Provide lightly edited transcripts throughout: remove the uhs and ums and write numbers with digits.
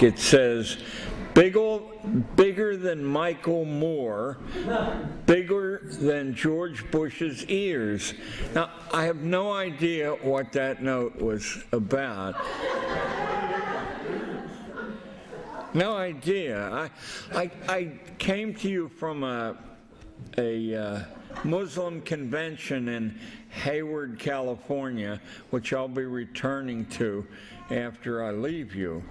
It says, bigger than Michael Moore, bigger than George Bush's ears. Now, I have no idea what that note was about. No idea. I came to you from a Muslim convention in Hayward, California, which I'll be returning to after I leave you.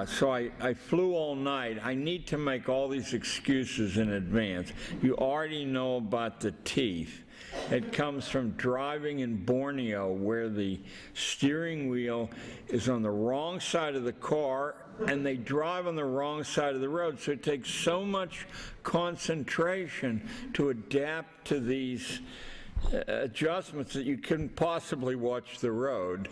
So I flew all night. I need to make all these excuses in advance. You already know about the teeth. It comes from driving in Borneo, where the steering wheel is on the wrong side of the car and they drive on the wrong side of the road. So it takes so much concentration to adapt to these adjustments that you couldn't possibly watch the road.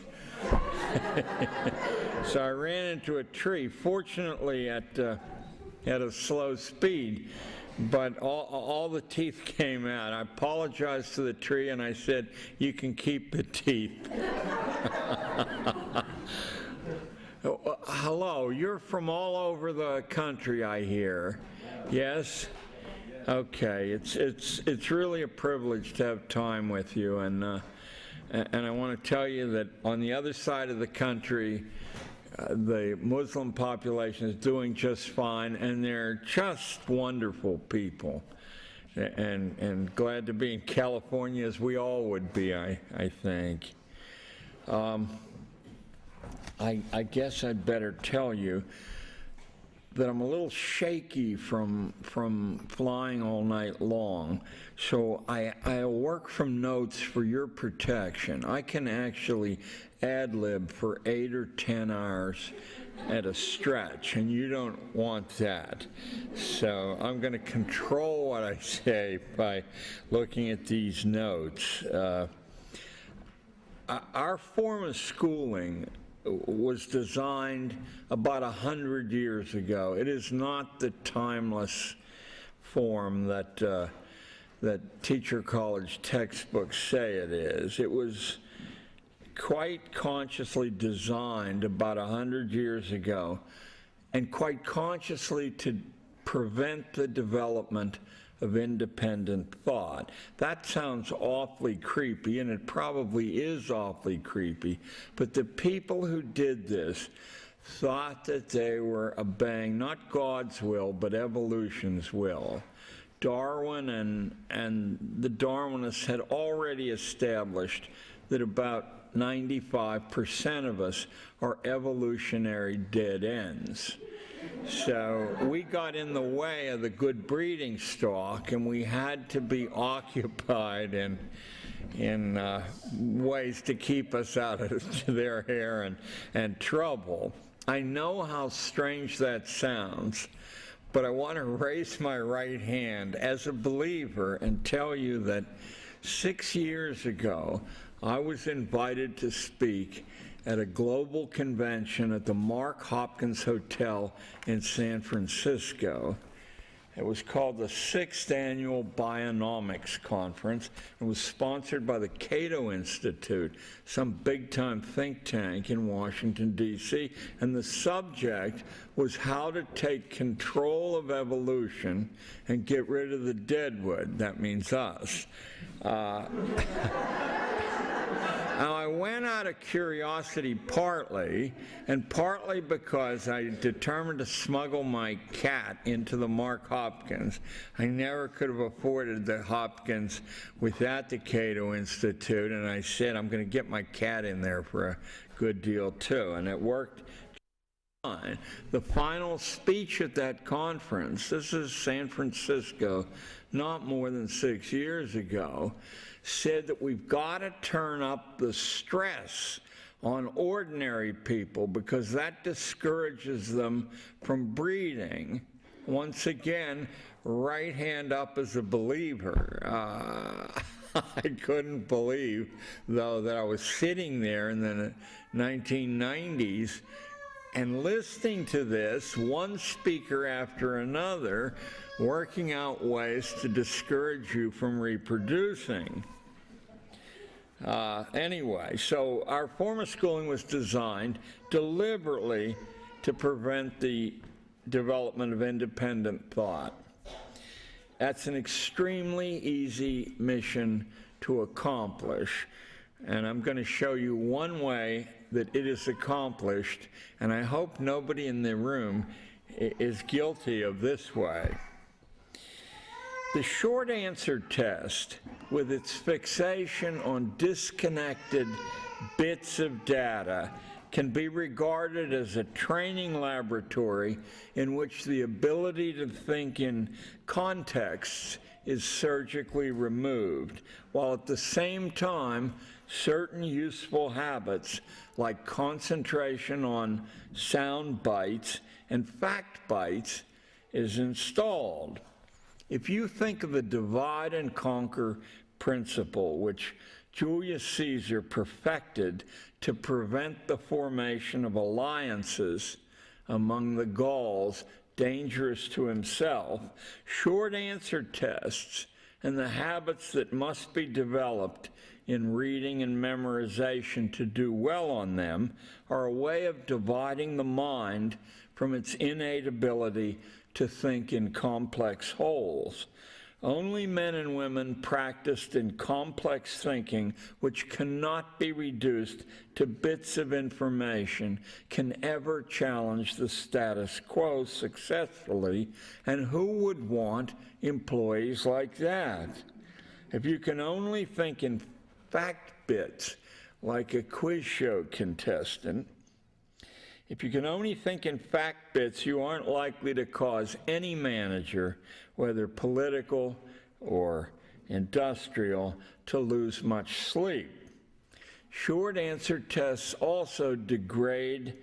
So I ran into a tree, fortunately at a slow speed, but all the teeth came out. I apologized to the tree and I said, "You can keep the teeth." Hello, you're from all over the country, I hear. Yes? Okay, it's really a privilege to have time with you, and I want to tell you that on the other side of the country, the Muslim population is doing just fine, and they're just wonderful people, and glad to be in California, as we all would be, I think. I guess I'd better tell you that I'm a little shaky from flying all night long, so I'll work from notes for your protection. I can actually ad-lib for 8 or 10 hours at a stretch, and you don't want that. So I'm going to control what I say by looking at these notes. Our form of schooling was designed about 100 years ago. It is not the timeless form that teacher college textbooks say it is. It was quite consciously designed about 100 years ago, and quite consciously to prevent the development of independent thought. That sounds awfully creepy, and it probably is awfully creepy, but the people who did this thought that they were obeying not God's will, but evolution's will. Darwin and the Darwinists had already established that about 95% of us are evolutionary dead ends. So we got in the way of the good breeding stock, and we had to be occupied in ways to keep us out of their hair and trouble. I know how strange that sounds, but I want to raise my right hand as a believer and tell you that 6 years ago, I was invited to speak at a global convention at the Mark Hopkins Hotel in San Francisco. It was called the 6th Annual Bionomics Conference. It was sponsored by the Cato Institute, some big-time think tank in Washington, D.C., and the subject was how to take control of evolution and get rid of the deadwood. That means us. Now, I went out of curiosity partly, and partly because I determined to smuggle my cat into the Mark Hopkins. I never could have afforded the Hopkins without the Cato Institute, and I said, I'm going to get my cat in there for a good deal, too, and it worked fine. The final speech at that conference, this is San Francisco, not more than 6 years ago, said that we've got to turn up the stress on ordinary people because that discourages them from breeding. Once again, right hand up as a believer. I couldn't believe, though, that I was sitting there in the 1990s and listening to this, one speaker after another, working out ways to discourage you from reproducing. Anyway, so our form of schooling was designed deliberately to prevent the development of independent thought. That's an extremely easy mission to accomplish, and I'm going to show you one way that it is accomplished, and I hope nobody in the room is guilty of this way. The short answer test, with its fixation on disconnected bits of data, can be regarded as a training laboratory in which the ability to think in contexts is surgically removed, while at the same time certain useful habits like concentration on sound bites and fact bites is installed. If you think of the divide and conquer principle, which Julius Caesar perfected to prevent the formation of alliances among the Gauls dangerous to himself, short answer tests and the habits that must be developed in reading and memorization to do well on them are a way of dividing the mind from its innate ability to think in complex wholes. Only men and women practiced in complex thinking, which cannot be reduced to bits of information, can ever challenge the status quo successfully, and who would want employees like that? If you can only think in fact bits, like a quiz show contestant, if you can only think in fact bits, you aren't likely to cause any manager, whether political or industrial, to lose much sleep. Short answer tests also degrade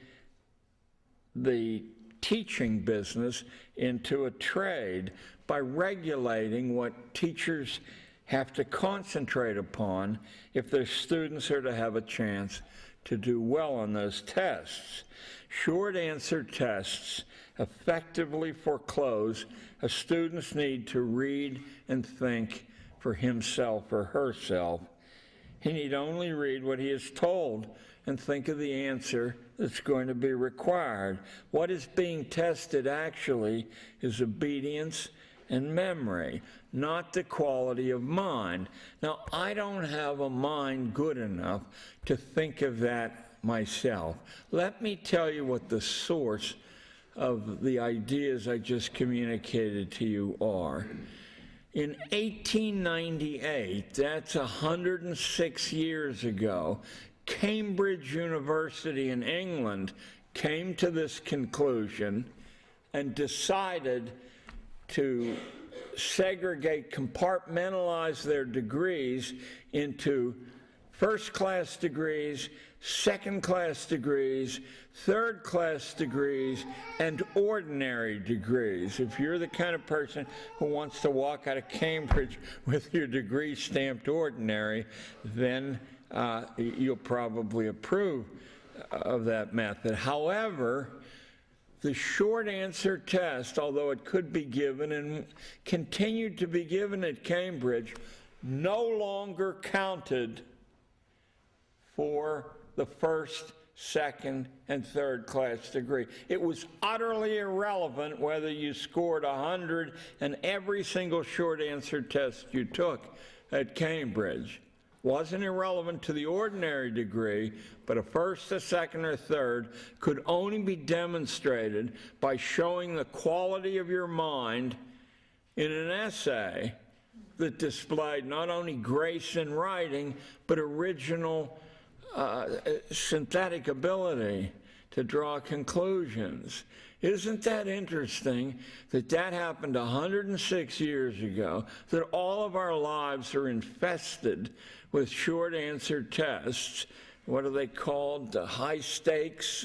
the teaching business into a trade by regulating what teachers have to concentrate upon if their students are to have a chance to do well on those tests. Short answer tests effectively foreclose a student's need to read and think for himself or herself. He need only read what he is told and think of the answer that's going to be required. What is being tested actually is obedience and memory, not the quality of mind. Now, I don't have a mind good enough to think of that myself. Let me tell you what the source of the ideas I just communicated to you are. In 1898, that's 106 years ago, Cambridge University in England came to this conclusion and decided to segregate, compartmentalize their degrees into first-class degrees, second-class degrees, third-class degrees, and ordinary degrees. If you're the kind of person who wants to walk out of Cambridge with your degree stamped ordinary, then you'll probably approve of that method. However, the short answer test, although it could be given and continued to be given at Cambridge, no longer counted for the first, second, and third class degree. It was utterly irrelevant whether you scored 100 in every single short answer test you took at Cambridge. Wasn't irrelevant to the ordinary degree, but a first, a second, or third could only be demonstrated by showing the quality of your mind in an essay that displayed not only grace in writing, but original synthetic ability to draw conclusions. Isn't that interesting that that happened 106 years ago, that all of our lives are infested with short answer tests? What are they called? High stakes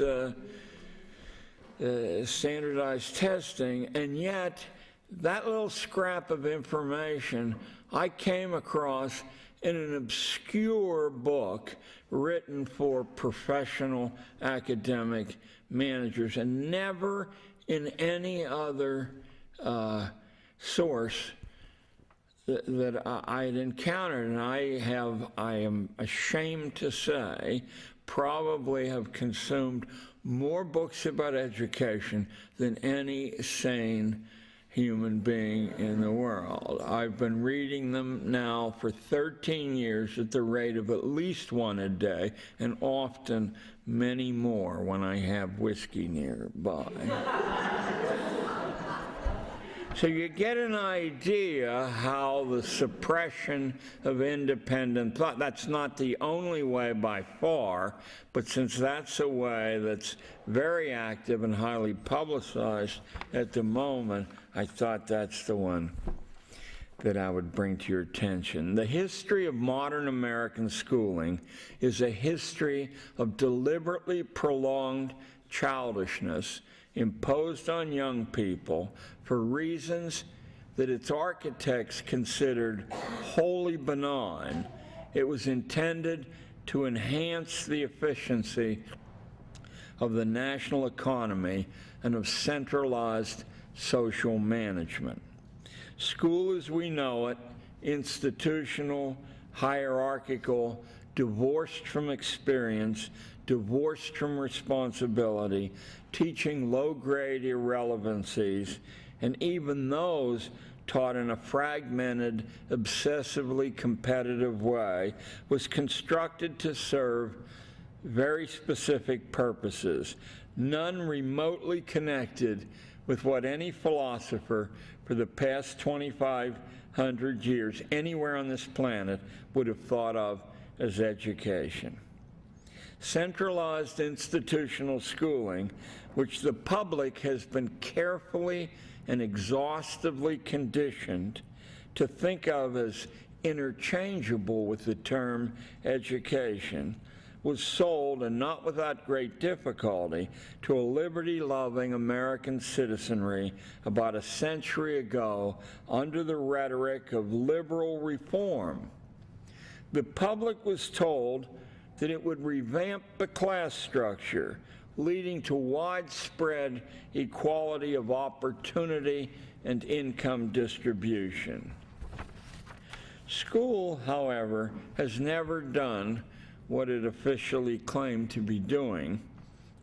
standardized testing. And yet, that little scrap of information I came across in an obscure book written for professional academic managers, and never in any other source that I had encountered. And I am ashamed to say, probably have consumed more books about education than any sane human being in the world. I've been reading them now for 13 years at the rate of at least one a day, and often many more when I have whiskey nearby. So you get an idea how the suppression of independent thought, that's not the only way by far, but since that's a way that's very active and highly publicized at the moment, I thought that's the one that I would bring to your attention. The history of modern American schooling is a history of deliberately prolonged childishness imposed on young people for reasons that its architects considered wholly benign. It was intended to enhance the efficiency of the national economy and of centralized social management. School as we know it, institutional, hierarchical, divorced from experience, divorced from responsibility, teaching low-grade irrelevancies, and even those taught in a fragmented, obsessively competitive way, was constructed to serve very specific purposes, none remotely connected with what any philosopher for the past 2,500 years anywhere on this planet would have thought of as education. Centralized institutional schooling, which the public has been carefully and exhaustively conditioned to think of as interchangeable with the term education, was sold, and not without great difficulty, to a liberty-loving American citizenry about a century ago under the rhetoric of liberal reform. The public was told that it would revamp the class structure, leading to widespread equality of opportunity and income distribution. School, however, has never done what it officially claimed to be doing.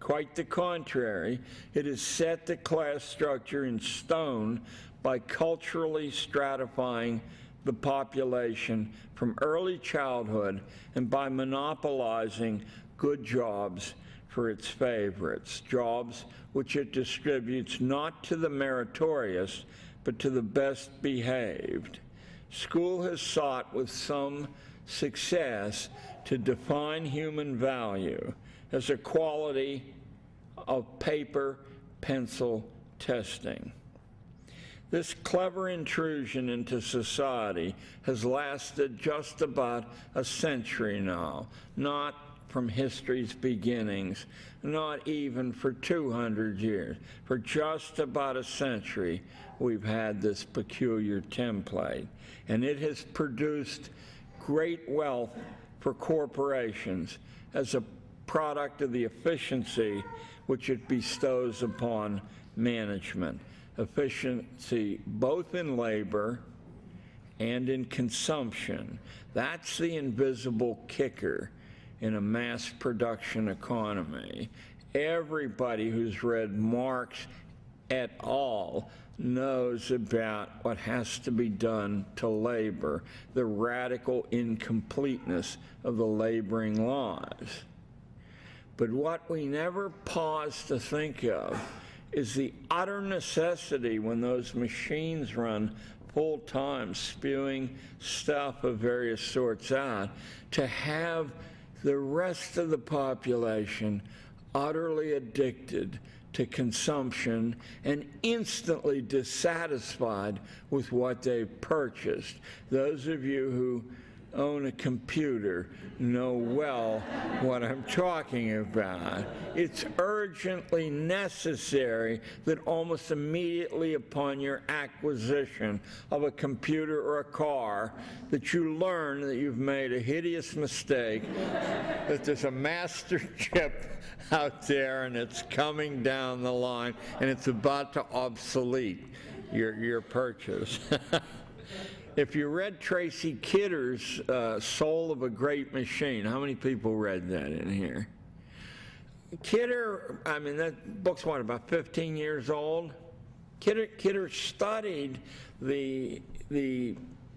Quite the contrary, it has set the class structure in stone by culturally stratifying the population from early childhood and by monopolizing good jobs for its favorites, jobs which it distributes not to the meritorious, but to the best behaved. School has sought with some success to define human value as a quality of paper, pencil testing. This clever intrusion into society has lasted just about a century now, not from history's beginnings, not even for 200 years. For just about a century, we've had this peculiar template, and it has produced great wealth for corporations as a product of the efficiency which it bestows upon management. Efficiency both in labor and in consumption. That's the invisible kicker in a mass production economy. Everybody who's read Marx at all knows about what has to be done to labor, the radical incompleteness of the laboring lives. But what we never pause to think of is the utter necessity when those machines run full time, spewing stuff of various sorts out, to have the rest of the population utterly addicted to consumption and instantly dissatisfied with what they've purchased. Those of you who own a computer know well what I'm talking about. It's urgently necessary that almost immediately upon your acquisition of a computer or a car that you learn that you've made a hideous mistake, that there's a master chip out there and it's coming down the line and it's about to obsolete your purchase. If you read Tracy Kidder's Soul of a Great Machine, how many people read that in here? Kidder, I mean, that book's what, about 15 years old? Kidder studied the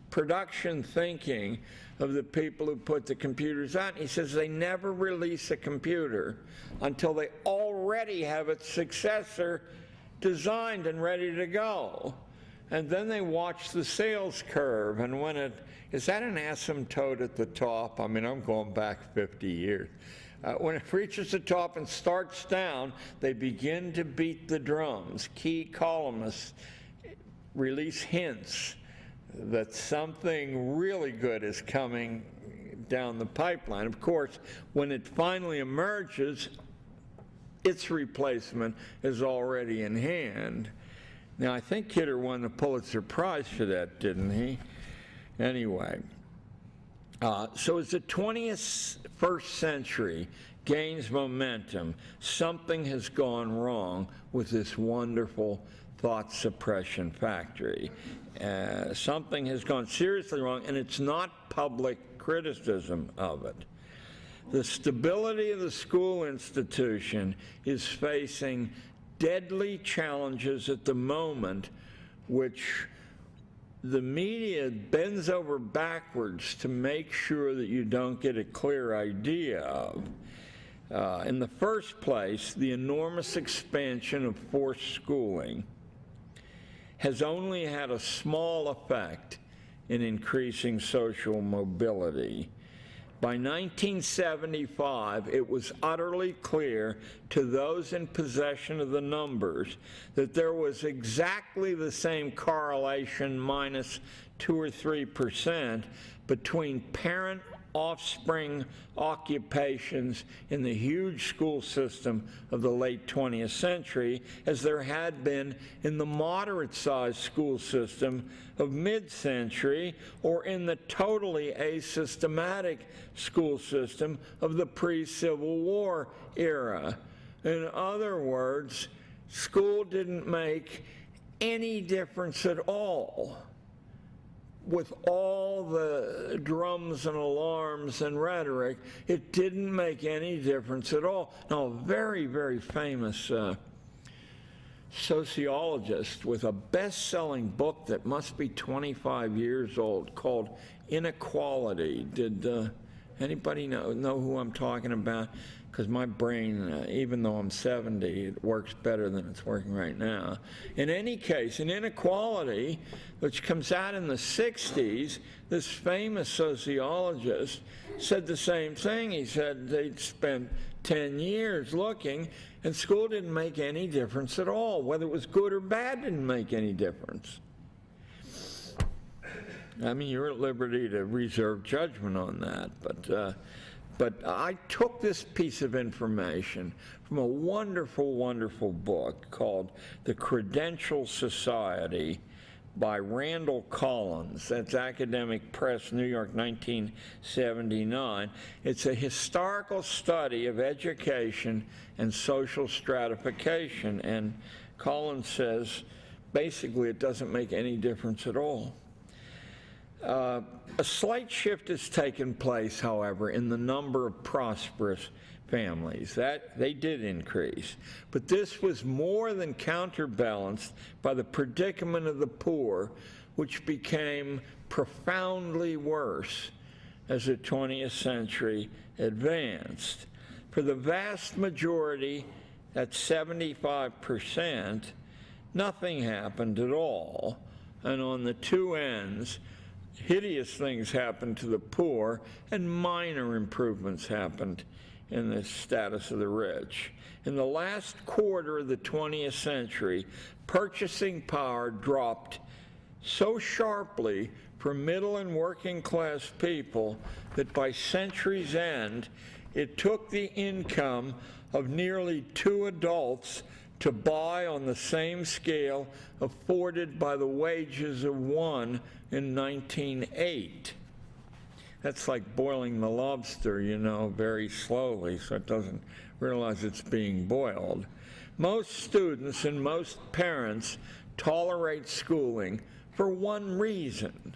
production thinking of the people who put the computers out. He says they never release a computer until they already have its successor designed and ready to go. And then they watch the sales curve, and when is that an asymptote at the top? I mean, I'm going back 50 years. When it reaches the top and starts down, they begin to beat the drums. Key columnists release hints that something really good is coming down the pipeline. Of course, when it finally emerges, its replacement is already in hand. Now, I think Kidder won the Pulitzer Prize for that, didn't he? Anyway, so as the 21st century gains momentum, something has gone wrong with this wonderful thought suppression factory. Something has gone seriously wrong, and it's not public criticism of it. The stability of the school institution is facing deadly challenges at the moment, which the media bends over backwards to make sure that you don't get a clear idea of. In the first place, the enormous expansion of forced schooling has only had a small effect in increasing social mobility. By 1975, it was utterly clear to those in possession of the numbers that there was exactly the same correlation, minus 2 or 3%, between parent offspring occupations in the huge school system of the late 20th century as there had been in the moderate-sized school system of mid-century, or in the totally asystematic school system of the pre-Civil War era. In other words, school didn't make any difference at all. With all the drums and alarms and rhetoric, it didn't make any difference at all. Now, a very, very famous sociologist with a best-selling book that must be 25 years old called Inequality. Did anybody know who I'm talking about? Because my brain, even though I'm 70, it works better than it's working right now. In any case, in Inequality, which comes out in the 60s, this famous sociologist said the same thing. He said they'd spent 10 years looking, and school didn't make any difference at all. Whether it was good or bad didn't make any difference. I mean, you're at liberty to reserve judgment on that, but I took this piece of information from a wonderful, wonderful book called The Credential Society by Randall Collins. That's Academic Press, New York, 1979. It's a historical study of education and social stratification, and Collins says basically it doesn't make any difference at all. A slight shift has taken place, however, in the number of prosperous families. They did increase. But this was more than counterbalanced by the predicament of the poor, which became profoundly worse as the 20th century advanced. For the vast majority, at 75%, nothing happened at all. And on the two ends, hideous things happened to the poor, and minor improvements happened in the status of the rich. In the last quarter of the 20th century, purchasing power dropped so sharply for middle and working class people that by century's end, it took the income of nearly 2 adults to buy on the same scale afforded by the wages of 1 in 1908. That's like boiling the lobster, you know, very slowly so it doesn't realize it's being boiled. Most students and most parents tolerate schooling for one reason.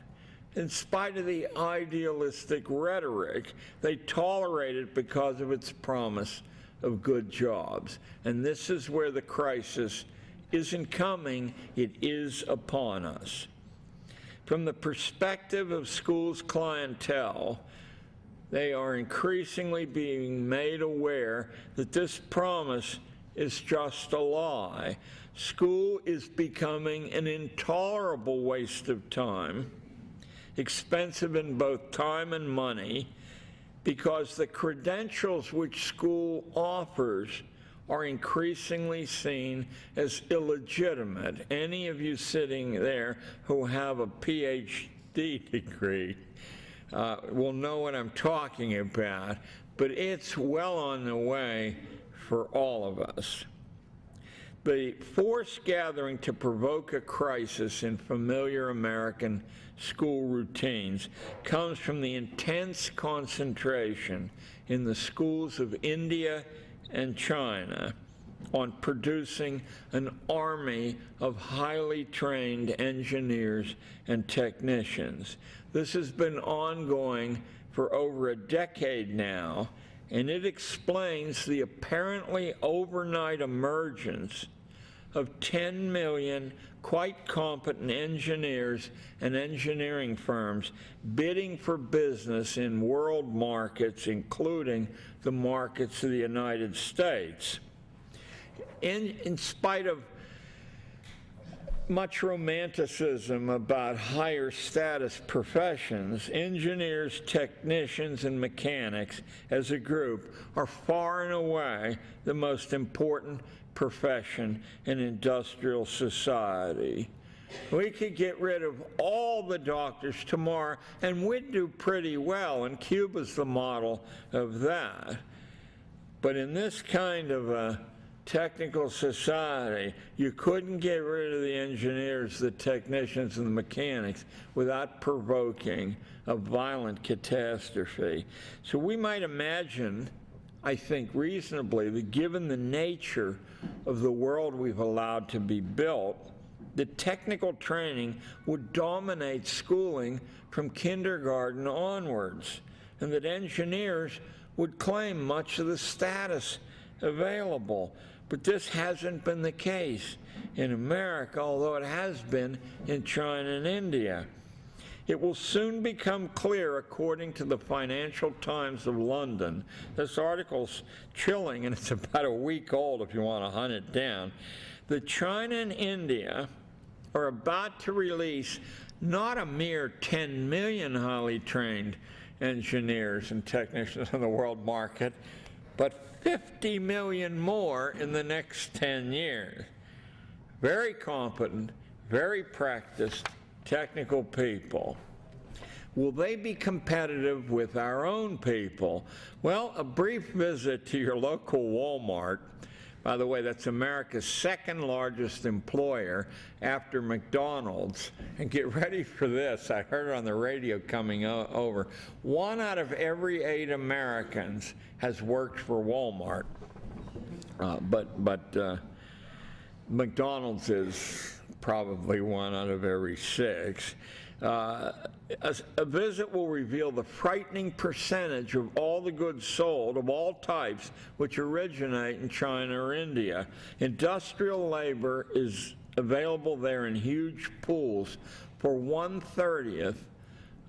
in spite of the idealistic rhetoric. They tolerate it because of its promise of good jobs. And this is where the crisis isn't coming, it is upon us. From the perspective of schools' clientele, they are increasingly being made aware that this promise is just a lie. School is becoming an intolerable waste of time, expensive in both time and money, because the credentials which school offers are increasingly seen as illegitimate. Any of you sitting there who have a PhD degree will know what I'm talking about, but it's well on the way for all of us. The forced gathering to provoke a crisis in familiar American school routines comes from the intense concentration in the schools of India and China on producing an army of highly trained engineers and technicians. This has been ongoing for over a decade now, and it explains the apparently overnight emergence of 10 million quite competent engineers and engineering firms bidding for business in world markets, including the markets of the United States. In spite of much romanticism about higher status professions, engineers, technicians, and mechanics as a group are far and away the most important profession in industrial society. We could get rid of all the doctors tomorrow and we'd do pretty well, and Cuba's the model of that. But in this kind of a technical society, you couldn't get rid of the engineers, the technicians, and the mechanics without provoking a violent catastrophe. So we might imagine, I think reasonably, that given the nature of the world we've allowed to be built, that technical training would dominate schooling from kindergarten onwards, and that engineers would claim much of the status available. But this hasn't been the case in America, although it has been in China and India. It will soon become clear, according to the Financial Times of London, this article's chilling and it's about a week old if you want to hunt it down, that China and India are about to release not a mere 10 million highly trained engineers and technicians on the world market, but 50 million more in the next 10 years. Very competent, very practiced, technical people. Will they be competitive with our own people? Well, a brief visit to your local Walmart, by the way, that's America's second largest employer after McDonald's, and get ready for this, I heard it on the radio coming over, 1 out of every 8 Americans has worked for Walmart, but McDonald's is probably 1 out of every 6. A visit will reveal the frightening percentage of all the goods sold of all types which originate in China or India. Industrial labor is available there in huge pools for 1/30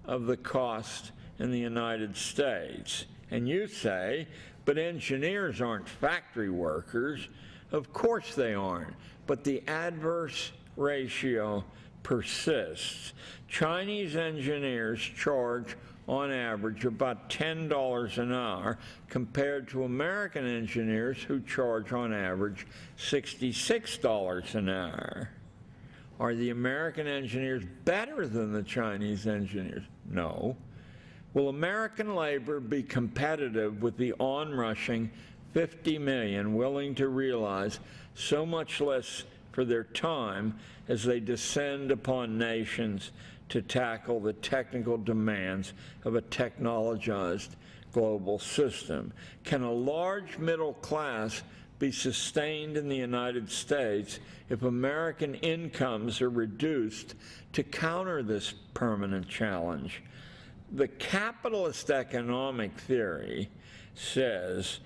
of the cost in the United States. And you say, but engineers aren't factory workers. Of course they aren't, but the adverse ratio persists. Chinese engineers charge on average about $10 an hour compared to American engineers who charge on average $66 an hour. Are the American engineers better than the Chinese engineers? No. Will American labor be competitive with the onrushing 50 million willing to realize so much less for their time as they descend upon nations to tackle the technical demands of a technologized global system? Can a large middle class be sustained in the United States if American incomes are reduced to counter this permanent challenge. The capitalist economic theory says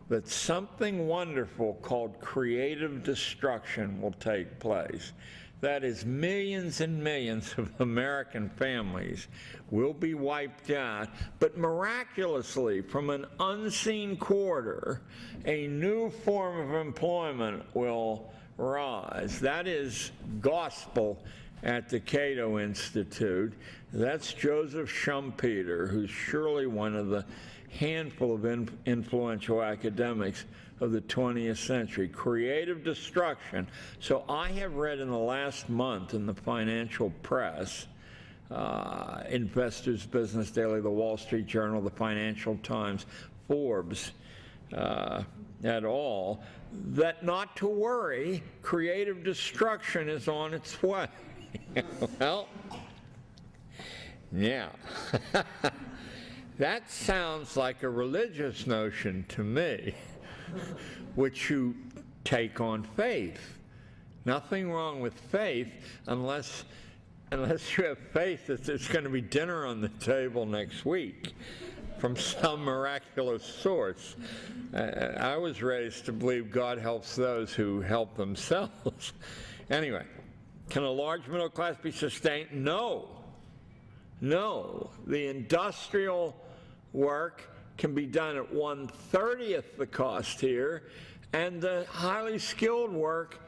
that something wonderful called creative destruction will take place. That is, millions and millions of American families will be wiped out, but miraculously, from an unseen quarter, a new form of employment will rise. That is gospel at the Cato Institute. That's Joseph Schumpeter, who's surely one of the handful of influential academics of the 20th century. Creative destruction. So I have read in the last month in the financial press, Investors Business Daily, the Wall Street Journal, the Financial Times, Forbes, et al., that not to worry, creative destruction is on its way. Well, yeah. That sounds like a religious notion to me, which you take on faith. Nothing wrong with faith unless you have faith that there's going to be dinner on the table next week from some miraculous source. I was raised to believe God helps those who help themselves. Anyway, can a large middle class be sustained? No. No. The industrial work can be done at 1/30th the cost here, and the highly skilled work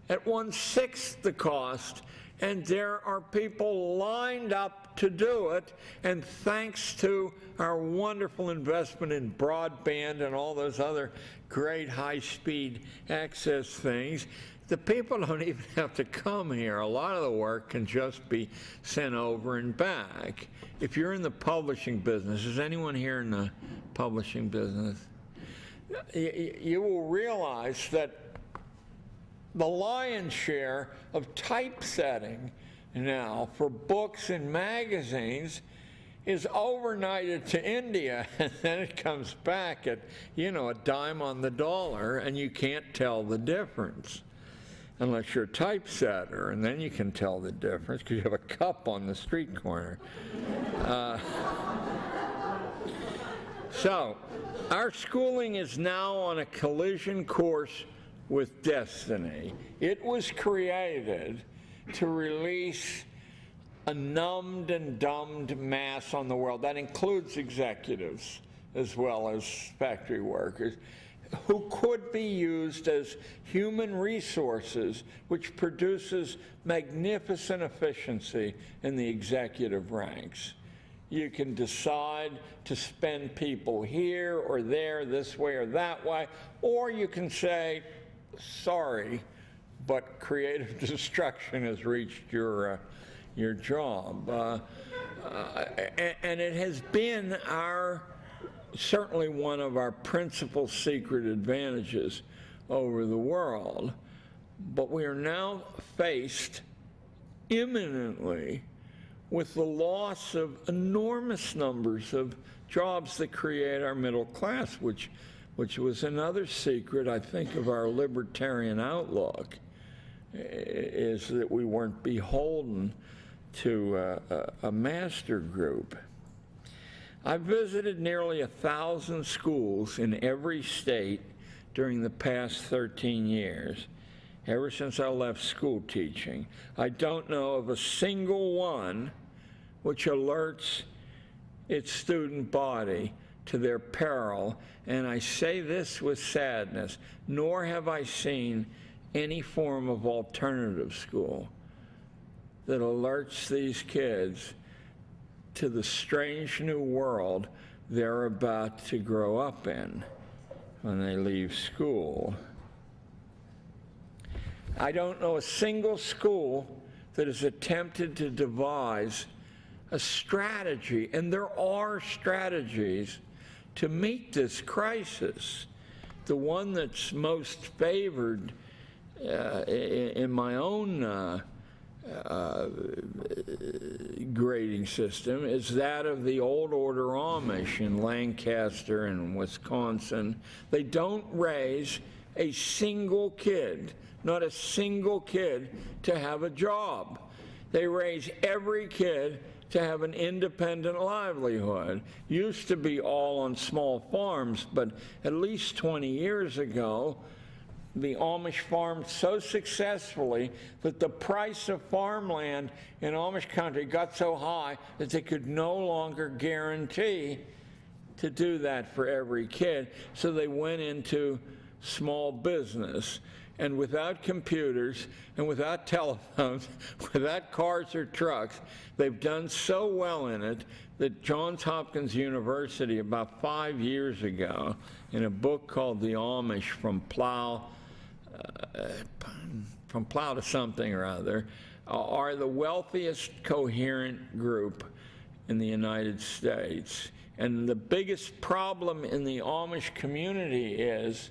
at 1/6 the cost. And there are people lined up to do it, and thanks to our wonderful investment in broadband and all those other great high-speed access things, the people don't even have to come here. A lot of the work can just be sent over and back. If you're in the publishing business, is anyone here in the publishing business? You will realize that the lion's share of typesetting now for books and magazines is overnighted to India, and then it comes back at, a dime on the dollar, and you can't tell the difference unless you're a typesetter, and then you can tell the difference because you have a cup on the street corner. So our schooling is now on a collision course with destiny. It was created to release a numbed and dumbed mass on the world. That includes executives as well as factory workers, who could be used as human resources, which produces magnificent efficiency in the executive ranks. You can decide to spend people here or there, this way or that way, or you can say, sorry, but creative destruction has reached your job. And it has been certainly one of our principal secret advantages over the world. But we are now faced imminently with the loss of enormous numbers of jobs that create our middle class, which was another secret, I think, of our libertarian outlook, is that we weren't beholden to a master group. I visited nearly 1,000 schools in every state during the past 13 years, ever since I left school teaching. I don't know of a single one which alerts its student body to their peril, and I say this with sadness, nor have I seen any form of alternative school that alerts these kids to the strange new world they're about to grow up in when they leave school. I don't know a single school that has attempted to devise a strategy, and there are strategies to meet this crisis. The one that's most favored in my own grading system is that of the old order Amish in Lancaster and Wisconsin. They don't raise a single kid, not a single kid, to have a job. They raise every kid to have an independent livelihood. Used to be all on small farms, but at least 20 years ago, the Amish farmed so successfully that the price of farmland in Amish country got so high that they could no longer guarantee to do that for every kid. So they went into small business. And without computers and without telephones, without cars or trucks, they've done so well in it that Johns Hopkins University, about 5 years ago, in a book called The Amish From Plow to Something or Other, are the wealthiest coherent group in the United States. And the biggest problem in the Amish community is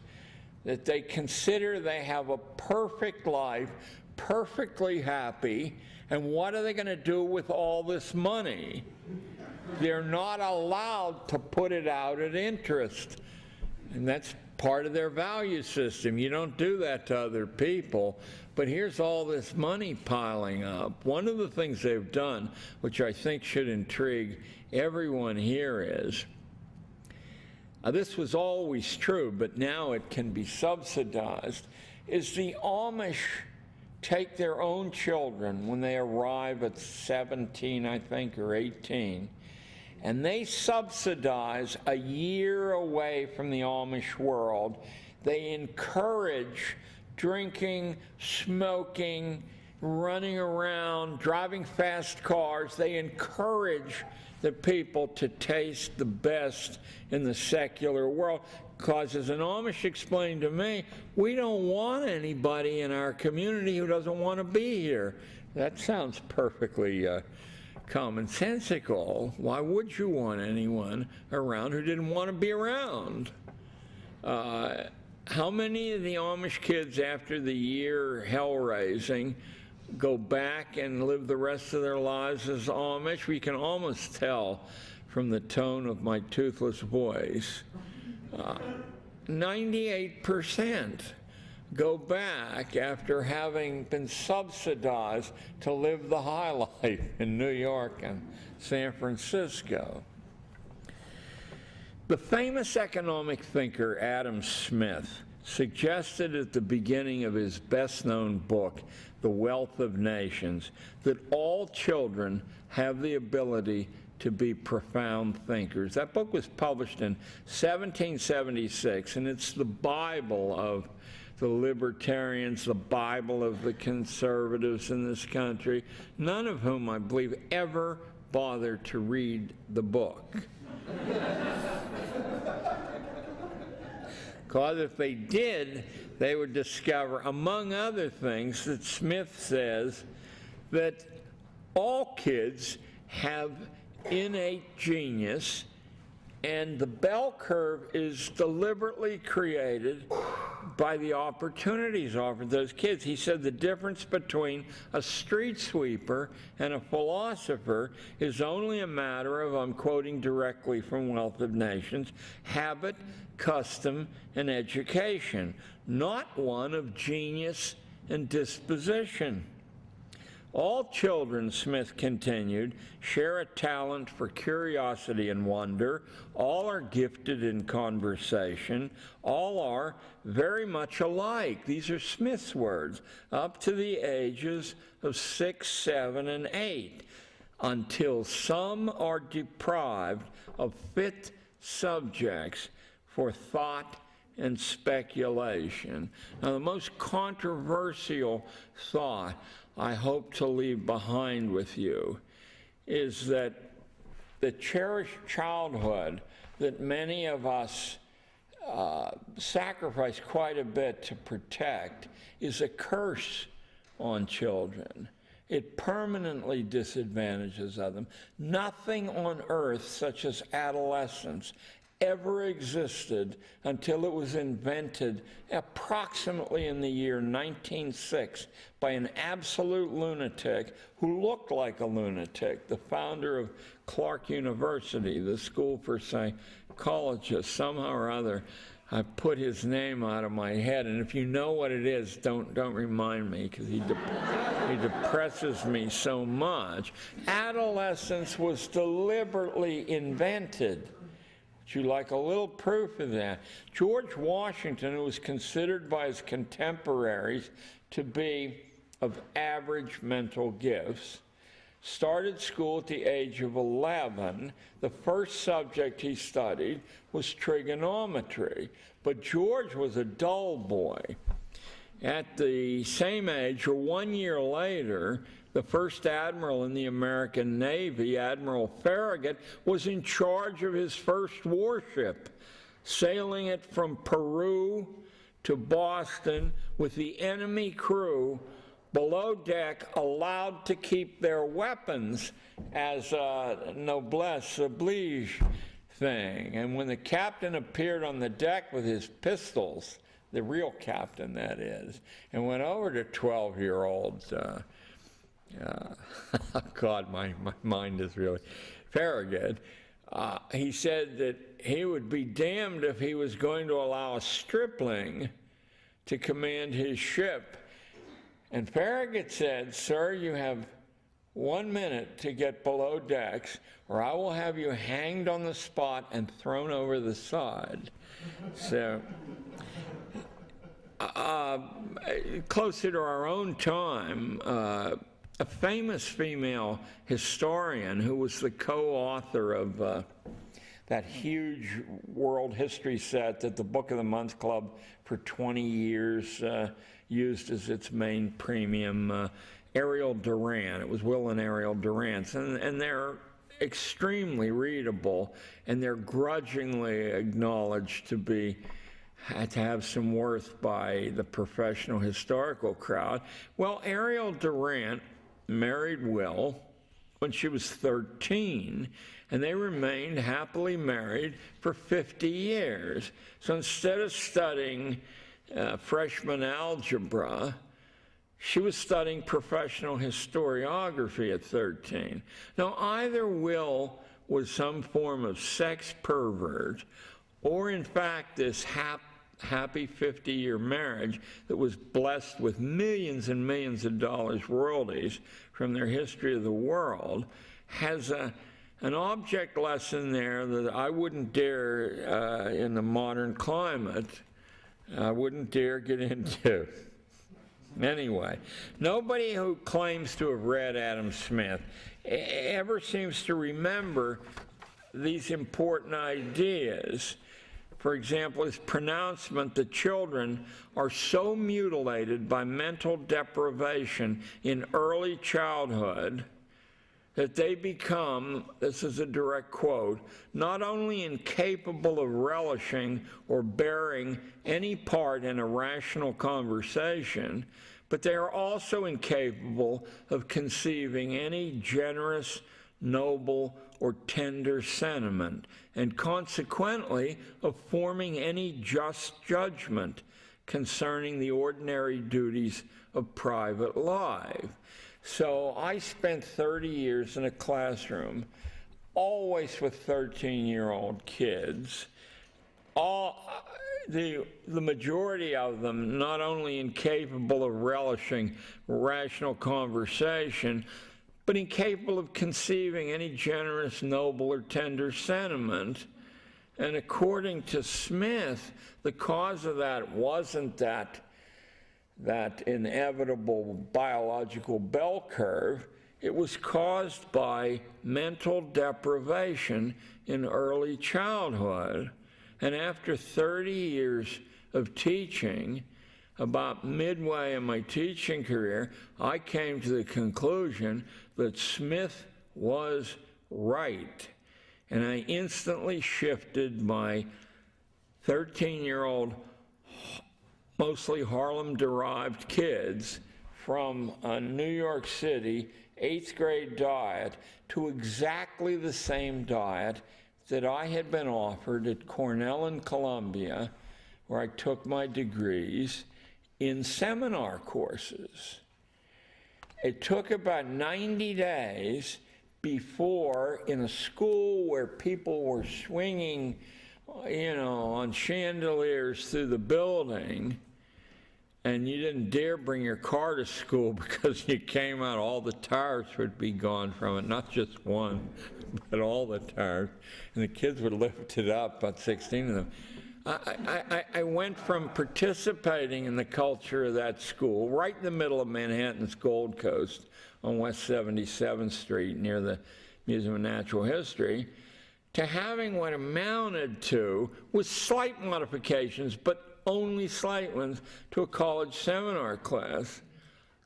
that they consider they have a perfect life, perfectly happy, and what are they going to do with all this money? They're not allowed to put it out at interest, and that's part of their value system. You don't do that to other people, but here's all this money piling up. One of the things they've done, which I think should intrigue everyone here, is this was always true, but now it can be subsidized, is the Amish take their own children when they arrive at 17, I think, or 18, and they subsidize a year away from the Amish world. They encourage drinking, smoking, running around, driving fast cars. They encourage the people to taste the best in the secular world. Because as an Amish explained to me, we don't want anybody in our community who doesn't want to be here. That sounds perfectly commonsensical. Why would you want anyone around who didn't want to be around? How many of the Amish kids after the year hell-raising go back and live the rest of their lives as Amish? We can almost tell from the tone of my toothless voice. 98% go back after having been subsidized to live the high life in New York and San Francisco. The famous economic thinker Adam Smith suggested at the beginning of his best-known book, The Wealth of Nations, that all children have the ability to be profound thinkers. That book was published in 1776, and it's the Bible of the libertarians, the Bible of the conservatives in this country, none of whom, I believe, ever bothered to read the book. Because if they did, they would discover, among other things, that Smith says that all kids have innate genius, and the bell curve is deliberately created by the opportunities offered those kids. He said the difference between a street sweeper and a philosopher is only a matter of, I'm quoting directly from Wealth of Nations, habit, custom, and education, not one of genius and disposition. All children, Smith continued, share a talent for curiosity and wonder. All are gifted in conversation. All are very much alike. These are Smith's words, up to the ages of 6, 7, and 8, until some are deprived of fit subjects for thought and speculation. Now, the most controversial thought I hope to leave behind with you is that the cherished childhood that many of us sacrifice quite a bit to protect is a curse on children. It permanently disadvantages them. Nothing on earth, such as adolescence, ever existed until it was invented approximately in the year 1906 by an absolute lunatic who looked like a lunatic, the founder of Clark University, the school for psychologists. Somehow or other, I put his name out of my head, and if you know what it is, don't remind me, because he depresses me so much. Adolescence was deliberately invented. Would you like a little proof of that? George Washington, who was considered by his contemporaries to be of average mental gifts, started school at the age of 11. The first subject he studied was trigonometry, but George was a dull boy. At the same age, or 1 year later, the first admiral in the American Navy, Admiral Farragut, was in charge of his first warship, sailing it from Peru to Boston with the enemy crew below deck, allowed to keep their weapons as a noblesse oblige thing. And when the captain appeared on the deck with his pistols, the real captain that is, and went over to 12-year-old, God, my mind is really, Farragut, he said that he would be damned if he was going to allow a stripling to command his ship. And Farragut said, "Sir, you have 1 minute to get below decks, or I will have you hanged on the spot and thrown over the side." So, closer to our own time, a famous female historian who was the co-author of that huge world history set that the Book of the Month Club for 20 years used as its main premium, Ariel Durant. It was Will and Ariel Durant, and they're extremely readable, and they're grudgingly acknowledged to have some worth by the professional historical crowd. Well, Ariel Durant married Will when she was 13, and they remained happily married for 50 years. So instead of studying freshman algebra, she was studying professional historiography at 13. Now, either Will was some form of sex pervert, or in fact this happy 50-year marriage that was blessed with millions and millions of dollars royalties from their history of the world has an object lesson there that I wouldn't dare, in the modern climate, I wouldn't dare get into. Anyway, nobody who claims to have read Adam Smith ever seems to remember these important ideas. For example, his pronouncement that children are so mutilated by mental deprivation in early childhood that they become, this is a direct quote, not only incapable of relishing or bearing any part in a rational conversation, but they are also incapable of conceiving any generous, noble, or tender sentiment, and consequently of forming any just judgment concerning the ordinary duties of private life. So I spent 30 years in a classroom, always with 13-year-old kids, the majority of them not only incapable of relishing rational conversation, but incapable of conceiving any generous, noble, or tender sentiment. And according to Smith, the cause of that wasn't that inevitable biological bell curve. It was caused by mental deprivation in early childhood. And after 30 years of teaching, about midway in my teaching career, I came to the conclusion that Smith was right. And I instantly shifted my 13-year-old, mostly Harlem-derived kids from a New York City 8th grade diet to exactly the same diet that I had been offered at Cornell and Columbia, where I took my degrees, in seminar courses. It took about 90 days before, in a school where people were swinging you know, on chandeliers through the building, and you didn't dare bring your car to school because you came out, all the tires would be gone from it, not just one, but all the tires. And the kids would lift it up, about 16 of them. I went from participating in the culture of that school, right in the middle of Manhattan's Gold Coast on West 77th Street near the Museum of Natural History, to having what amounted to, with slight modifications, but only slight ones, to a college seminar class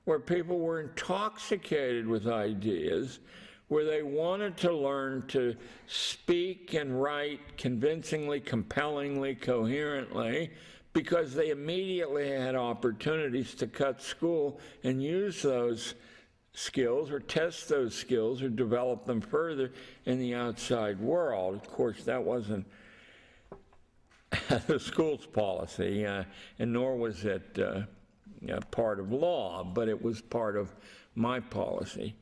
where people were intoxicated with ideas, where they wanted to learn to speak and write convincingly, compellingly, coherently, because they immediately had opportunities to cut school and use those skills or test those skills or develop them further in the outside world. Of course, that wasn't the school's policy, and nor was it part of law, but it was part of my policy.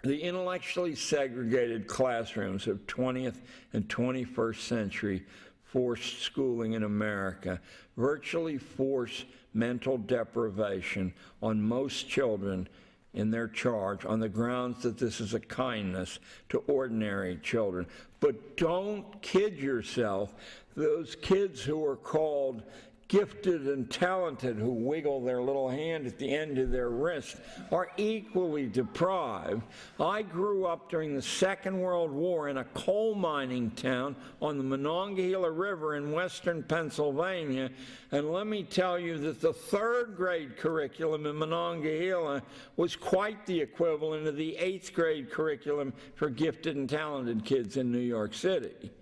The intellectually segregated classrooms of 20th and 21st century forced schooling in America virtually force mental deprivation on most children in their charge on the grounds that this is a kindness to ordinary children. But don't kid yourself. Those kids who are called gifted and talented, who wiggle their little hand at the end of their wrist, are equally deprived. I grew up during the Second World War in a coal mining town on the Monongahela River in western Pennsylvania, and let me tell you that the third grade curriculum in Monongahela was quite the equivalent of the 8th grade curriculum for gifted and talented kids in New York City.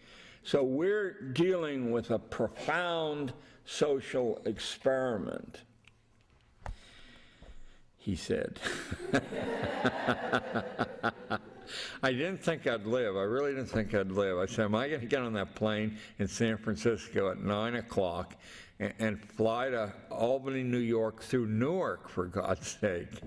So we're dealing with a profound social experiment, he said. I didn't think I'd live. I really didn't think I'd live. I said, am I going to get on that plane in San Francisco at 9 o'clock and fly to Albany, New York through Newark, for God's sake?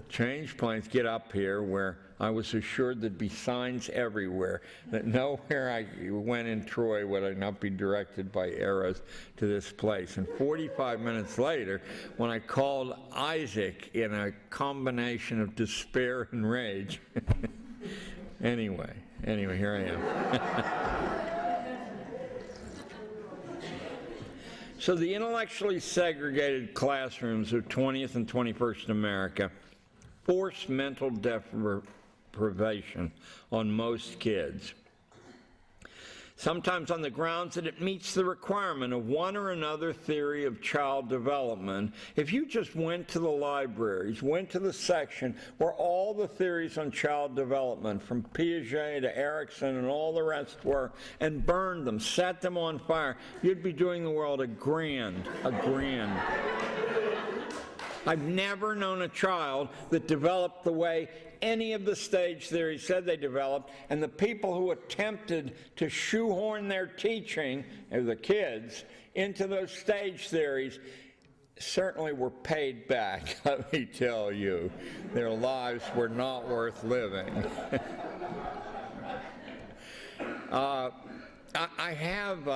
Change planes, get up here, where I was assured there'd be signs everywhere, that nowhere I went in Troy would I not be directed by arrows to this place. And 45 minutes later, when I called Isaac in a combination of despair and rage, anyway, here I am. So the intellectually segregated classrooms of 20th and 21st America force mental deprivation on most kids, sometimes on the grounds that it meets the requirement of one or another theory of child development. If you just went to the libraries, went to the section where all the theories on child development, from Piaget to Erikson and all the rest were, and burned them, set them on fire, you'd be doing the world a grand. I've never known a child that developed the way any of the stage theories said they developed, and the people who attempted to shoehorn their teaching, or the kids, into those stage theories certainly were paid back, let me tell you. Their lives were not worth living. I have...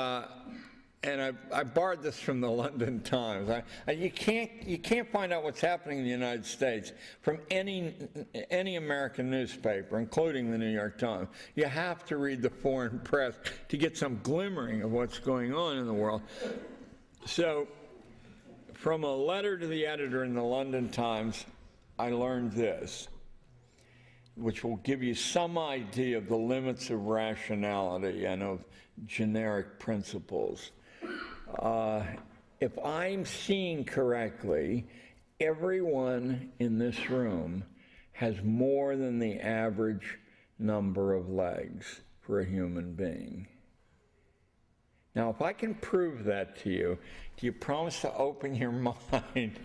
and I borrowed this from the London Times. You can't find out what's happening in the United States from any American newspaper, including the New York Times. You have to read the foreign press to get some glimmering of what's going on in the world. So, from a letter to the editor in the London Times, I learned this, which will give you some idea of the limits of rationality and of generic principles. If I'm seeing correctly, everyone in this room has more than the average number of legs for a human being. Now, if I can prove that to you, do you promise to open your mind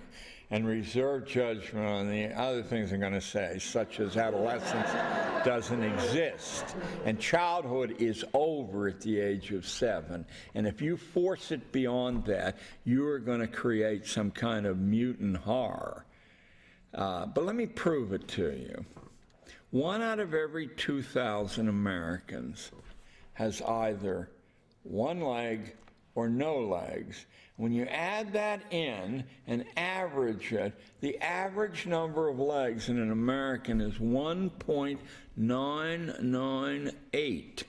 and reserve judgment on the other things I'm going to say, such as adolescence doesn't exist, and childhood is over at the age of 7. And if you force it beyond that, you are going to create some kind of mutant horror. But let me prove it to you. 1 out of every 2,000 Americans has either one leg or no legs. When you add that in and average it, the average number of legs in an American is 1.998.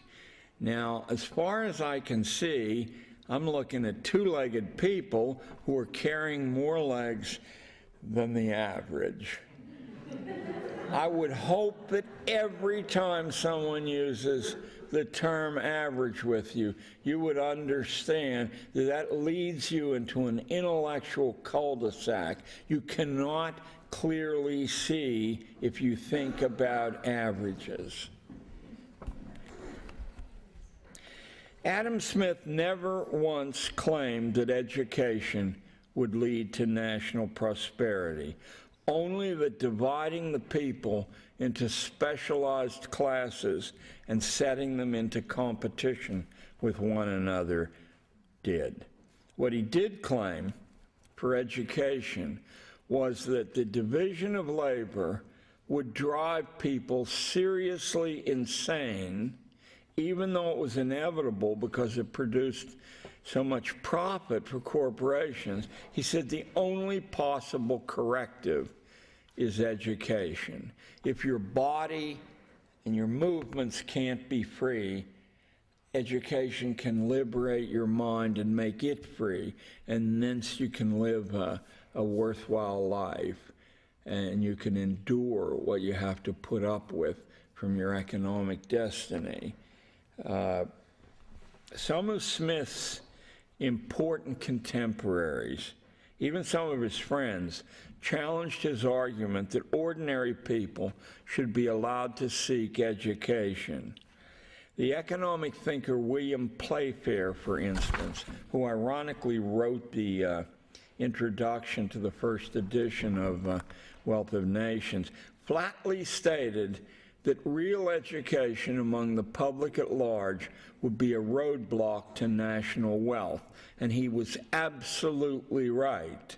Now, as far as I can see, I'm looking at two-legged people who are carrying more legs than the average. I would hope that every time someone uses the term average with you, you would understand that that leads you into an intellectual cul-de-sac. You cannot clearly see if you think about averages. Adam Smith never once claimed that education would lead to national prosperity, only that dividing the people into specialized classes and setting them into competition with one another did. What he did claim for education was that the division of labor would drive people seriously insane, even though it was inevitable because it produced so much profit for corporations. He said the only possible corrective is education. If your body and your movements can't be free, education can liberate your mind and make it free, and thence you can live a worthwhile life, and you can endure what you have to put up with from your economic destiny. Some of Smith's important contemporaries, even some of his friends, challenged his argument that ordinary people should be allowed to seek education. The economic thinker William Playfair, for instance, who ironically wrote the introduction to the first edition of Wealth of Nations, flatly stated that real education among the public at large would be a roadblock to national wealth, and he was absolutely right.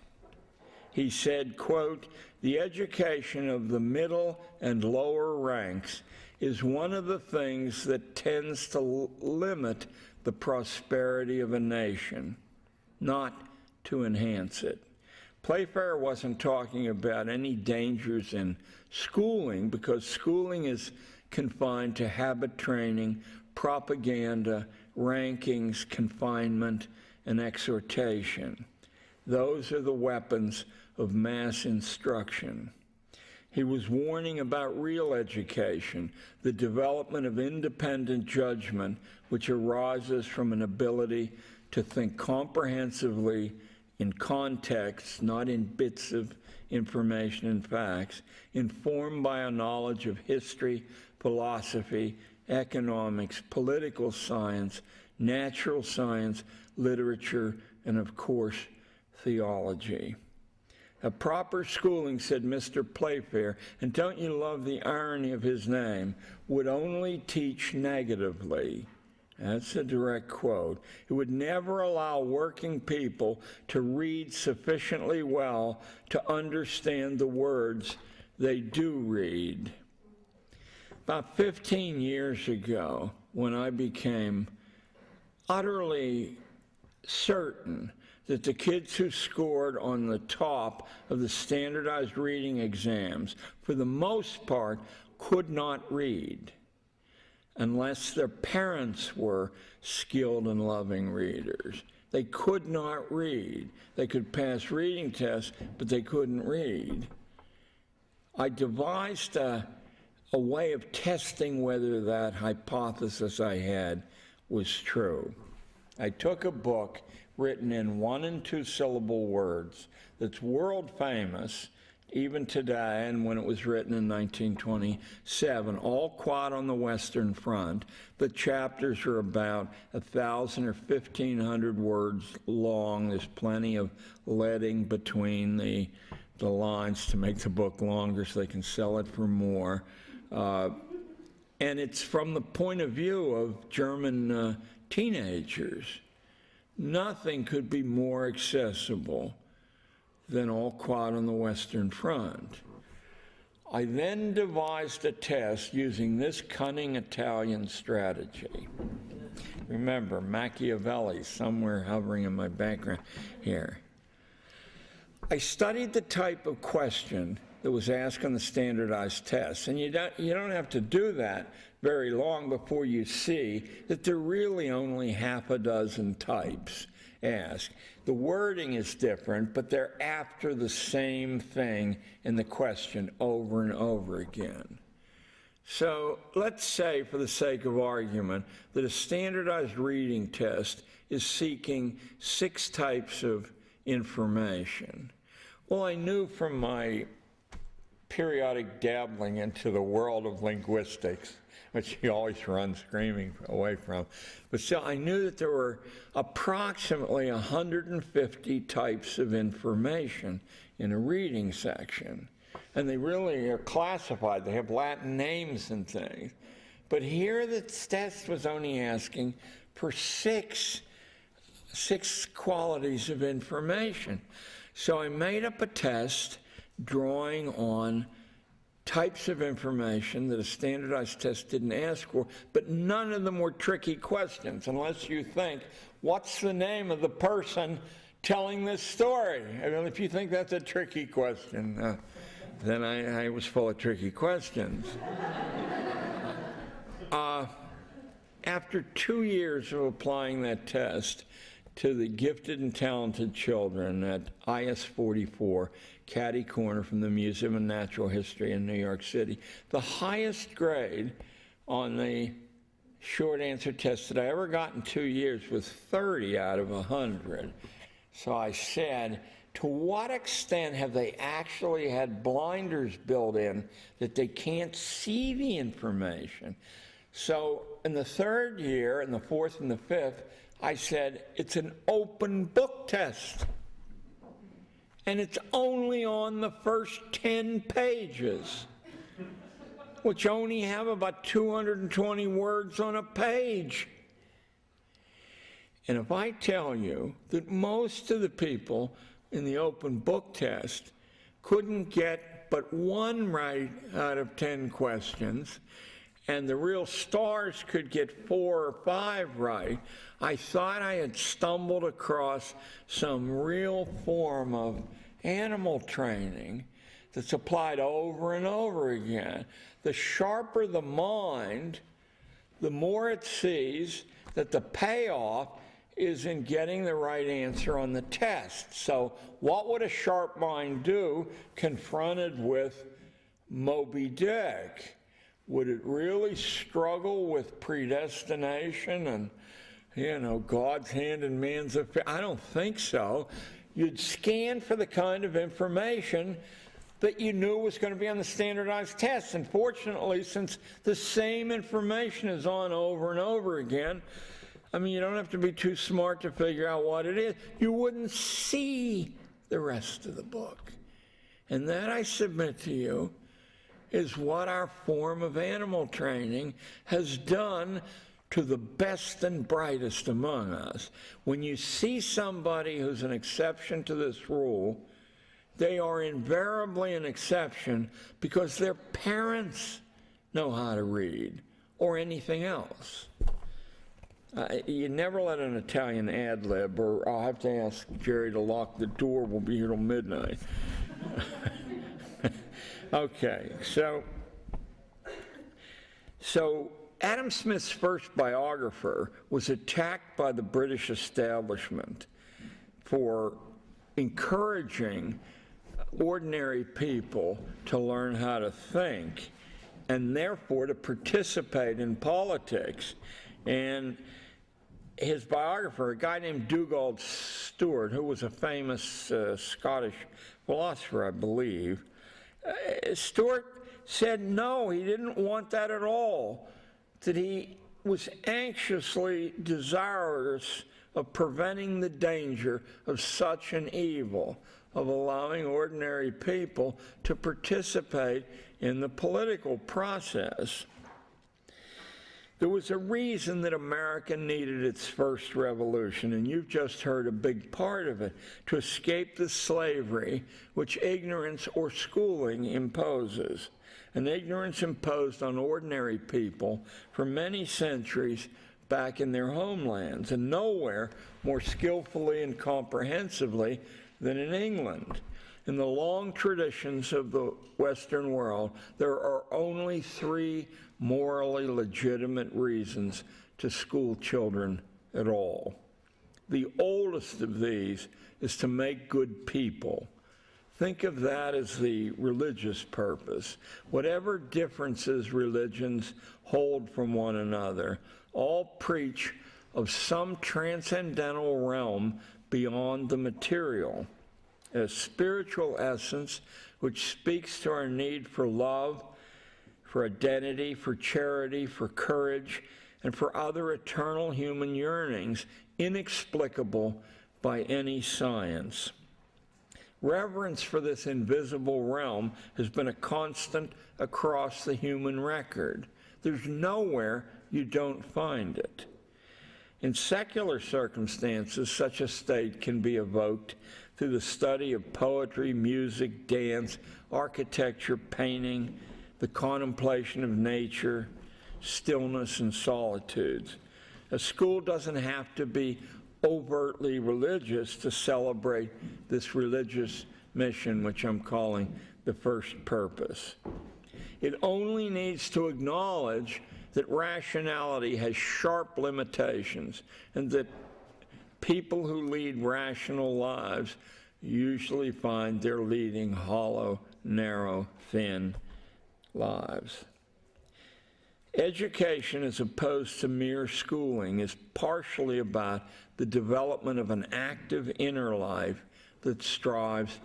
He said, quote, "The education of the middle and lower ranks is one of the things that tends to limit the prosperity of a nation, not to enhance it." Playfair wasn't talking about any dangers in schooling, because schooling is confined to habit training, propaganda, rankings, confinement, and exhortation. Those are the weapons of mass instruction. He was warning about real education, the development of independent judgment, which arises from an ability to think comprehensively in context, not in bits of information and facts, informed by a knowledge of history, philosophy, economics, political science, natural science, literature, and of course, theology. A proper schooling, said Mr. Playfair, and don't you love the irony of his name, would only teach negatively. That's a direct quote. It would never allow working people to read sufficiently well to understand the words they do read. About 15 years ago, when I became utterly certain that the kids who scored on the top of the standardized reading exams, for the most part, could not read unless their parents were skilled and loving readers. They could not read. They could pass reading tests, but they couldn't read. I devised a way of testing whether that hypothesis I had was true. I took a book written in 1- and 2-syllable words that's world famous even today, and when it was written in 1927, All Quiet on the Western Front. The chapters are about 1,000 or 1,500 words long. There's plenty of leading between the lines to make the book longer so they can sell it for more. And it's from the point of view of German teenagers. Nothing could be more accessible than All Quiet on the Western Front. I then devised a test using this cunning Italian strategy. remember, Machiavelli, somewhere hovering in my background here. I studied the type of question that was asked on the standardized tests, and you don't have to do that very long before you see that there are really only half a dozen types asked. The wording is different, but they're after the same thing in the question over and over again. So let's say, for the sake of argument, that a standardized reading test is seeking 6 types of information. Well, I knew from my periodic dabbling into the world of linguistics, which you always run screaming away from, but still I knew that there were approximately 150 types of information in a reading section. And they really are classified. They have Latin names and things. But here the test was only asking for six qualities of information. So I made up a test drawing on types of information that a standardized test didn't ask for, but none of them were tricky questions, unless you think, what's the name of the person telling this story? I mean, if you think that's a tricky question, then I was full of tricky questions. After 2 years of applying that test to the gifted and talented children at IS 44, Caddy Corner from the Museum of Natural History in New York City, the highest grade on the short answer test that I ever got in 2 years was 30 out of 100. So I said, to what extent have they actually had blinders built in that they can't see the information? So in the 3rd year, in the 4th and the 5th, I said, it's an open book test. And it's only on the first 10 pages, which only have about 220 words on a page. And if I tell you that most of the people in the open book test couldn't get but 1 right out of 10 questions, and the real stars could get 4 or 5 right, I thought I had stumbled across some real form of animal training that's applied over and over again. The sharper the mind, the more it sees that the payoff is in getting the right answer on the test. So what would a sharp mind do confronted with Moby Dick? Would it really struggle with predestination and, God's hand in man's affair? I don't think so. You'd scan for the kind of information that you knew was going to be on the standardized test. And fortunately, since the same information is on over and over again, you don't have to be too smart to figure out what it is. You wouldn't see the rest of the book. And that, I submit to you, is what our form of animal training has done to the best and brightest among us. When you see somebody who's an exception to this rule, they are invariably an exception because their parents know how to read or anything else. You never let an Italian ad-lib, or I'll have to ask Jerry to lock the door. We'll be here till midnight. Okay, so Adam Smith's first biographer was attacked by the British establishment for encouraging ordinary people to learn how to think and therefore to participate in politics. And his biographer, a guy named Dugald Stewart, who was a famous Scottish philosopher, I believe, Stewart said no, he didn't want that at all, that he was anxiously desirous of preventing the danger of such an evil, of allowing ordinary people to participate in the political process. There was a reason that America needed its first revolution, and you've just heard a big part of it, to escape the slavery which ignorance or schooling imposes. An ignorance imposed on ordinary people for many centuries back in their homelands, and nowhere more skillfully and comprehensively than in England. In the long traditions of the Western world, there are only 3 morally legitimate reasons to school children at all. The oldest of these is to make good people. Think of that as the religious purpose. Whatever differences religions hold from one another, all preach of some transcendental realm beyond the material, a spiritual essence which speaks to our need for love, for identity, for charity, for courage, and for other eternal human yearnings inexplicable by any science. Reverence for this invisible realm has been a constant across the human record. There's nowhere you don't find it. In secular circumstances, such a state can be evoked through the study of poetry, music, dance, architecture, painting, the contemplation of nature, stillness, and solitudes. A school doesn't have to be overtly religious to celebrate this religious mission, which I'm calling the first purpose. It only needs to acknowledge that rationality has sharp limitations and that people who lead rational lives usually find they're leading hollow, narrow, thin lives. Education, as opposed to mere schooling, is partially about the development of an active inner life that strives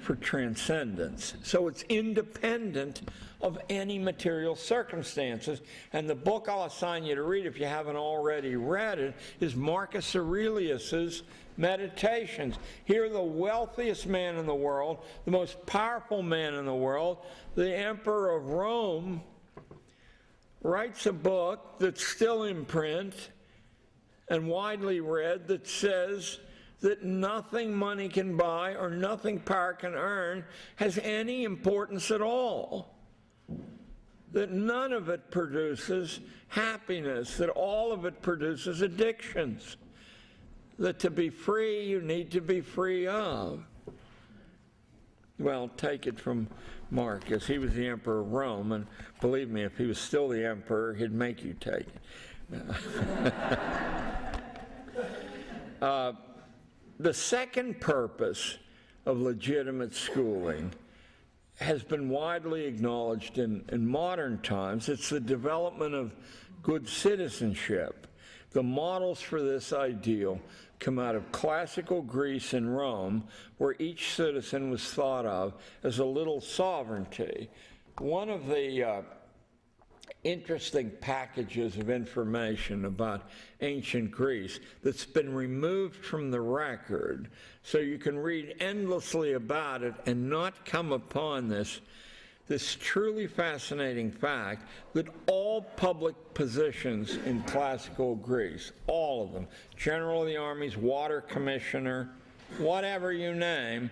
for transcendence. So it's independent of any material circumstances. And the book I'll assign you to read, if you haven't already read it, is Marcus Aurelius's Meditations. Here, the wealthiest man in the world, the most powerful man in the world, the Emperor of Rome, writes a book that's still in print and widely read that says that nothing money can buy or nothing power can earn has any importance at all. That none of it produces happiness, that all of it produces addictions. That to be free, you need to be free of. Well, take it from Marcus. He was the emperor of Rome, and believe me, if he was still the emperor, he'd make you take it. The second purpose of legitimate schooling has been widely acknowledged in modern times. It's the development of good citizenship. The models for this ideal come out of classical Greece and Rome, where each citizen was thought of as a little sovereignty. One of the interesting packages of information about ancient Greece that's been removed from the record, so you can read endlessly about it and not come upon this truly fascinating fact that all public positions in classical Greece, all of them, General of the Army's water commissioner, whatever you name,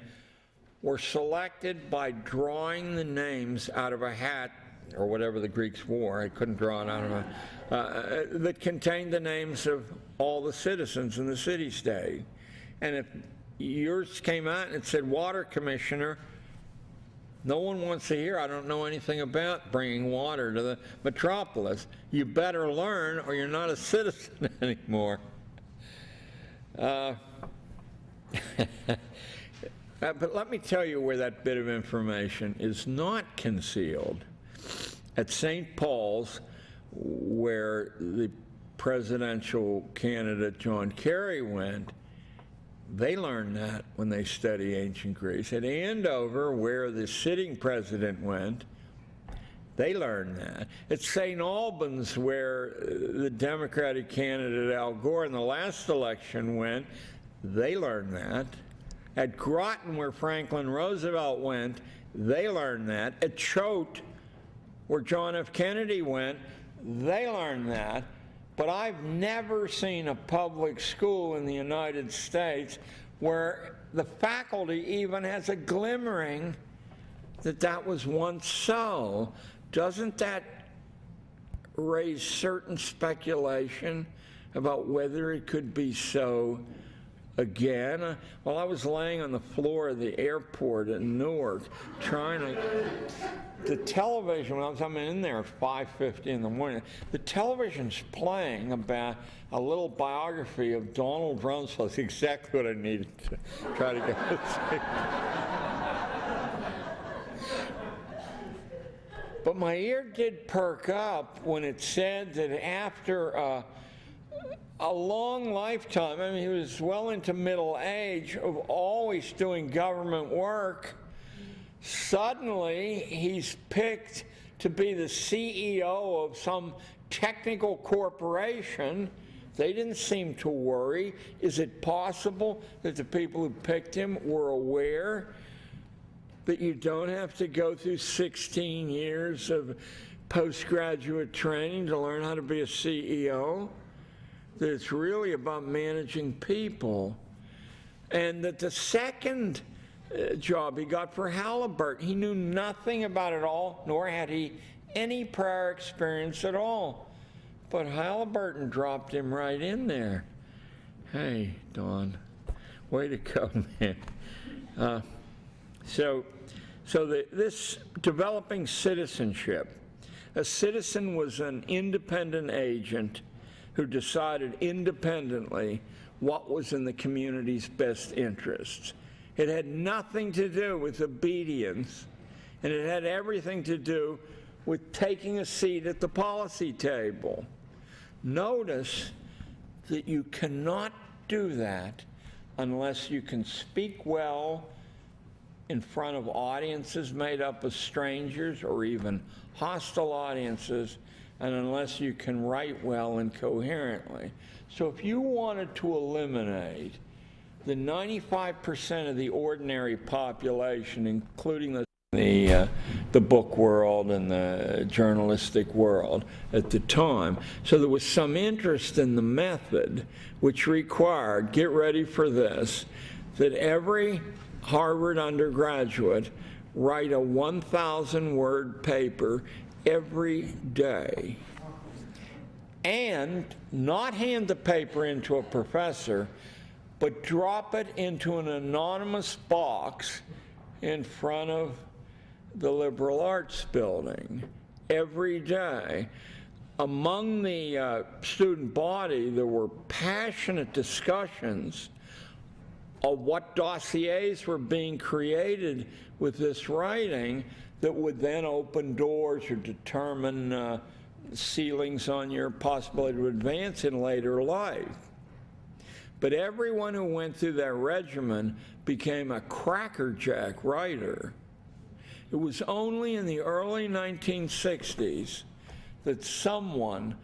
were selected by drawing the names out of a hat, or whatever the Greeks wore, I couldn't draw it out of a, that contained the names of all the citizens in the city-state. And if yours came out and it said water commissioner, no one wants to hear, I don't know anything about bringing water to the metropolis. You better learn or you're not a citizen anymore. But let me tell you where that bit of information is not concealed. At St. Paul's, where the presidential candidate John Kerry went, they learned that when they study ancient Greece. At Andover, where the sitting president went, they learned that. At St. Albans, where the Democratic candidate Al Gore in the last election went, they learned that. At Groton, where Franklin Roosevelt went, they learned that. At Choate, where John F. Kennedy went, they learned that. But I've never seen a public school in the United States where the faculty even has a glimmering that that was once so. Doesn't that raised certain speculation about whether it could be so again. While I was laying on the floor of the airport in Newark trying to, the television, when I'm in there at 5:50 in the morning, the television's playing about a little biography of Donald Rumsfeld. That's exactly what I needed to try to go see. But my ear did perk up when it said that after a long lifetime, I mean, he was well into middle age of always doing government work, suddenly he's picked to be the CEO of some technical corporation. They didn't seem to worry. Is it possible that the people who picked him were aware that you don't have to go through 16 years of postgraduate training to learn how to be a CEO? That it's really about managing people. And that the second job he got for Halliburton, he knew nothing about it all, nor had he any prior experience at all. But Halliburton dropped him right in there. Hey, Don, way to go, man. This developing citizenship, a citizen was an independent agent who decided independently what was in the community's best interests. It had nothing to do with obedience, and it had everything to do with taking a seat at the policy table. Notice that you cannot do that unless you can speak well in front of audiences made up of strangers or even hostile audiences, and unless you can write well and coherently. So if you wanted to eliminate the 95% of the ordinary population, including the book world and the journalistic world at the time, so there was some interest in the method which required, get ready for this, that every Harvard undergraduate write a 1,000-word paper every day, and not hand the paper into a professor, but drop it into an anonymous box in front of the liberal arts building every day. Among the student body, there were passionate discussions of what dossiers were being created with this writing that would then open doors or determine ceilings on your possibility to advance in later life. But everyone who went through that regimen became a crackerjack writer. It was only in the early 1960s that someone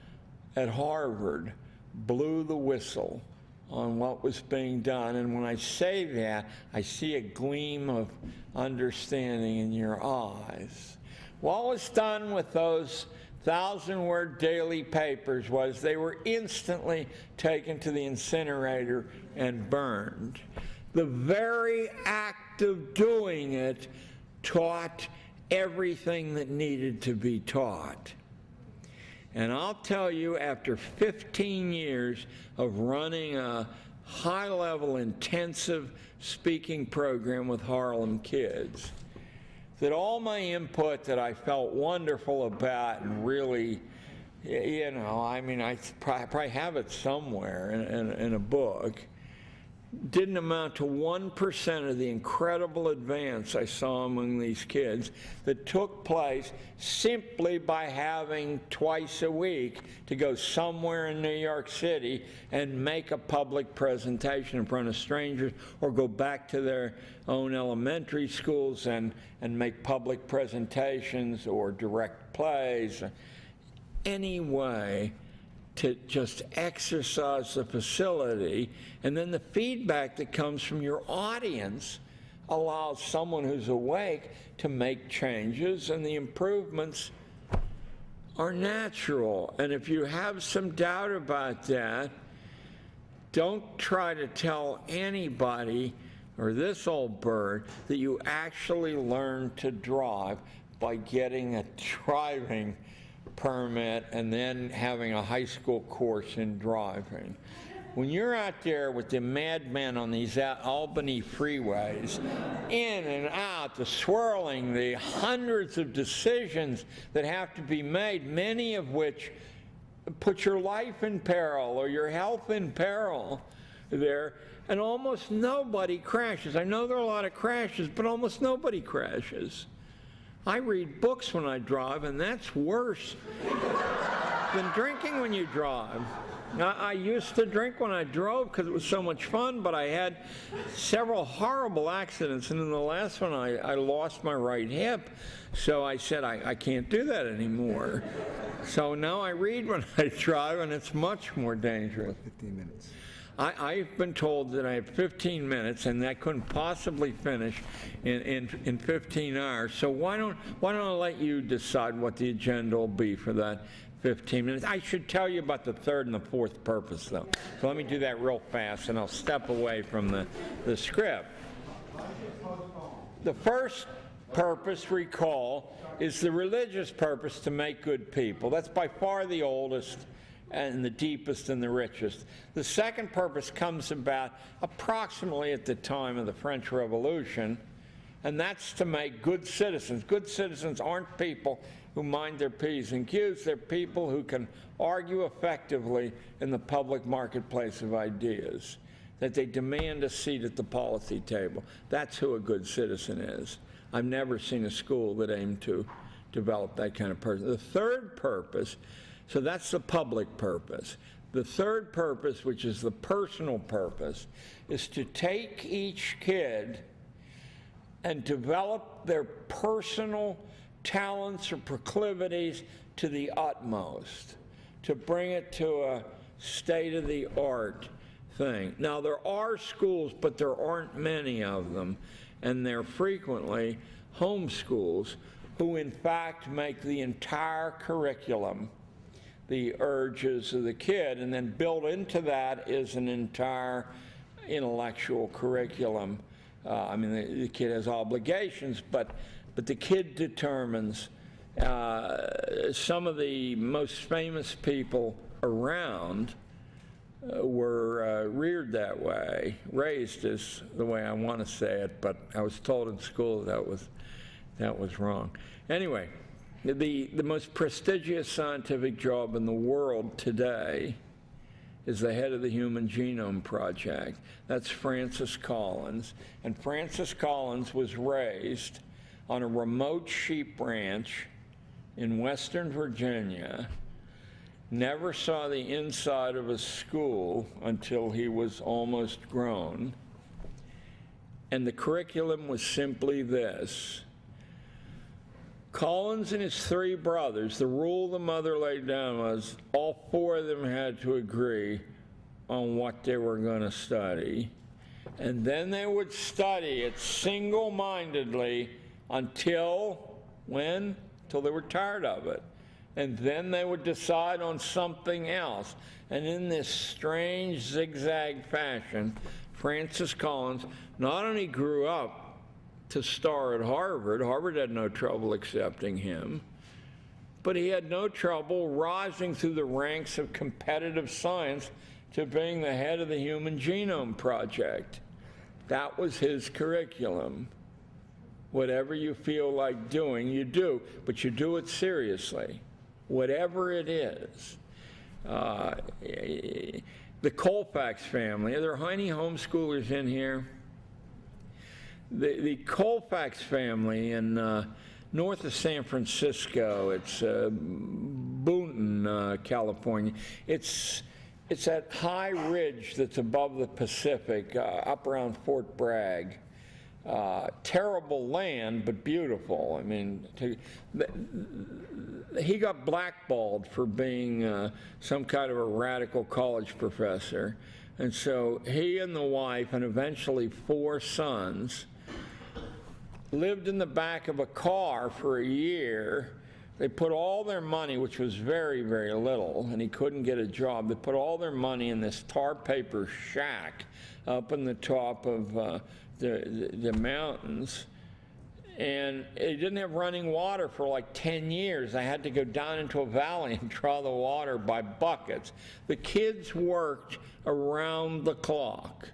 at Harvard blew the whistle on what was being done. And when I say that, I see a gleam of understanding in your eyes. What was done with those 1,000-word daily papers was they were instantly taken to the incinerator and burned. The very act of doing it taught everything that needed to be taught. And I'll tell you, after 15 years of running a high-level intensive speaking program with Harlem kids, that all my input that I felt wonderful about and really, you know, I mean, I probably have it somewhere in a book, didn't amount to 1% of the incredible advance I saw among these kids that took place simply by having twice a week to go somewhere in New York City and make a public presentation in front of strangers, or go back to their own elementary schools and make public presentations or direct plays. Any way to just exercise the facility, and then the feedback that comes from your audience allows someone who's awake to make changes, and the improvements are natural. And if you have some doubt about that, don't try to tell anybody or this old bird that you actually learn to drive by getting a driving permit and then having a high school course in driving. When you're out there with the madmen on these Albany freeways, in and out, the swirling, the hundreds of decisions that have to be made, many of which put your life in peril or your health in peril there, and almost nobody crashes. I know there are a lot of crashes, but almost nobody crashes. I read books when I drive, and that's worse than drinking when you drive. I used to drink when I drove because it was so much fun, but I had several horrible accidents, and in the last one I lost my right hip, so I said I can't do that anymore. So now I read when I drive, and it's much more dangerous. 15 minutes. I've been told that I have 15 minutes, and that couldn't possibly finish in 15 hours. So why don't I let you decide what the agenda will be for that 15 minutes. I should tell you about the third and the fourth purpose, though. So let me do that real fast, and I'll step away from the script. The first purpose, recall, is the religious purpose to make good people. That's by far the oldest and the deepest and the richest. The second purpose comes about approximately at the time of the French Revolution, and that's to make good citizens. Good citizens aren't people who mind their P's and Q's. They're people who can argue effectively in the public marketplace of ideas, that they demand a seat at the policy table. That's who a good citizen is. I've never seen a school that aimed to develop that kind of person. The third purpose, so that's the public purpose. The third purpose, which is the personal purpose, is to take each kid and develop their personal talents or proclivities to the utmost, to bring it to a state-of-the-art thing. Now, there are schools, but there aren't many of them, and they're frequently home schools who, in fact, make the entire curriculum the urges of the kid, and then built into that is an entire intellectual curriculum. I mean, the kid has obligations, but the kid determines. Some of the most famous people around were reared that way. Raised is the way I want to say it, but I was told in school that was wrong. Anyway, the most prestigious scientific job in the world today is the head of the Human Genome Project. That's Francis Collins. And Francis Collins was raised on a remote sheep ranch in Western Virginia, never saw the inside of a school until he was almost grown. And the curriculum was simply this. Collins and his three brothers, the rule the mother laid down was all four of them had to agree on what they were going to study. And then they would study it single-mindedly until, when? Until they were tired of it. And then they would decide on something else. And in this strange zigzag fashion, Francis Collins not only grew up to star at Harvard. Harvard had no trouble accepting him, but he had no trouble rising through the ranks of competitive science to being the head of the Human Genome Project. That was his curriculum. Whatever you feel like doing, you do, but you do it seriously, whatever it is. The Colfax family, are there any homeschoolers in here? The Colfax family in north of San Francisco, it's Boonton, California. It's that high ridge that's above the Pacific, up around Fort Bragg. Terrible land, but beautiful. I mean, he got blackballed for being some kind of a radical college professor. And so he and the wife, and eventually 4 sons, lived in the back of a car for a year. They put all their money, which was very, very little, and he couldn't get a job. They put all their money in this tar paper shack up in the top of the mountains, and it didn't have running water for like 10 years. I had to go down into a valley and draw the water by buckets. The kids worked around the clock,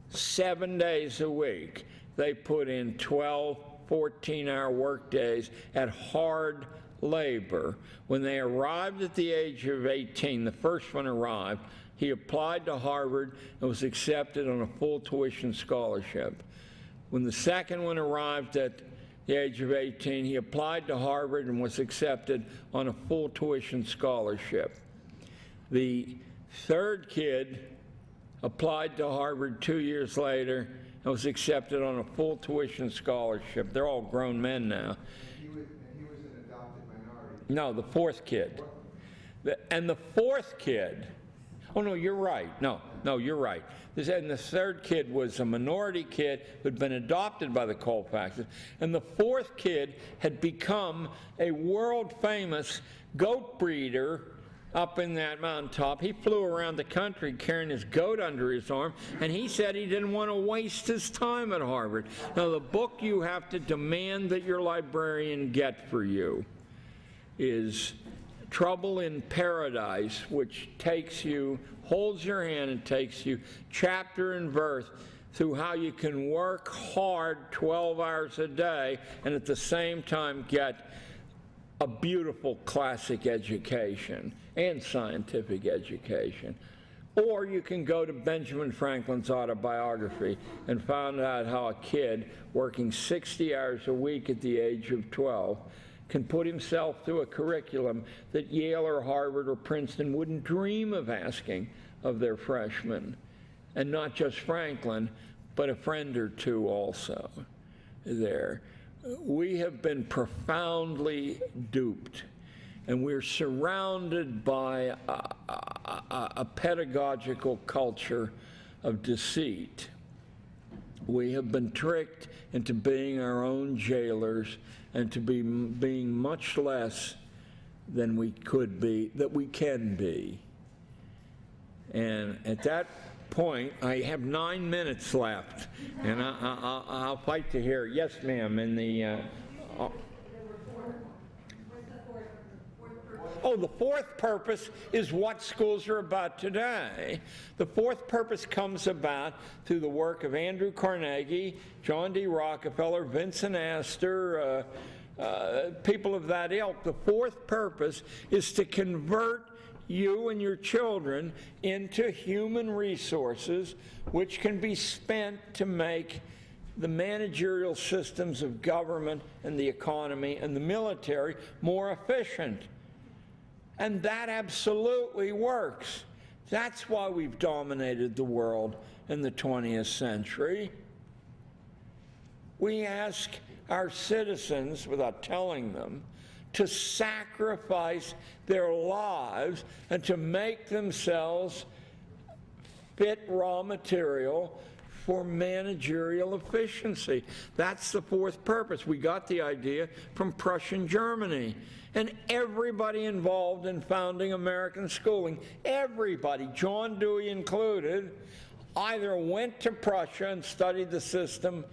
7 days a week. They put in 12, 14-hour work days at hard labor. When they arrived at the age of 18, the first one arrived, he applied to Harvard and was accepted on a full tuition scholarship. When the second one arrived at the age of 18, he applied to Harvard and was accepted on a full tuition scholarship. The third kid applied to Harvard 2 years later and was accepted on a full tuition scholarship. They're all grown men now. He was an adopted minority. No, the fourth kid. And the fourth kid, oh no, you're right. No, you're right. And the third kid was a minority kid who'd been adopted by the Colfaxes. And the fourth kid had become a world-famous goat breeder up in that mountaintop. He flew around the country carrying his goat under his arm, and he said he didn't want to waste his time at Harvard. Now, the book you have to demand that your librarian get for you is Trouble in Paradise, which holds your hand and takes you chapter and verse through how you can work hard 12 hours a day and at the same time get a beautiful classic education and scientific education. Or you can go to Benjamin Franklin's autobiography and find out how a kid working 60 hours a week at the age of 12 can put himself through a curriculum that Yale or Harvard or Princeton wouldn't dream of asking of their freshmen. And not just Franklin, but a friend or two also there. We have been profoundly duped, and we're surrounded by a pedagogical culture of deceit. We have been tricked into being our own jailers and to being much less than we could be, that we can be. And at that point, I have 9 minutes left, and I'll fight to hear. Yes, ma'am, in the... Oh, the fourth purpose is what schools are about today. The fourth purpose comes about through the work of Andrew Carnegie, John D. Rockefeller, Vincent Astor, people of that ilk. The fourth purpose is to convert you and your children into human resources which can be spent to make the managerial systems of government and the economy and the military more efficient. And that absolutely works. That's why we've dominated the world in the 20th century. We ask our citizens, without telling them, to sacrifice their lives and to make themselves fit raw material for managerial efficiency. That's the fourth purpose. We got the idea from Prussian Germany. And everybody involved in founding American schooling, everybody, John Dewey included, either went to Prussia and studied the system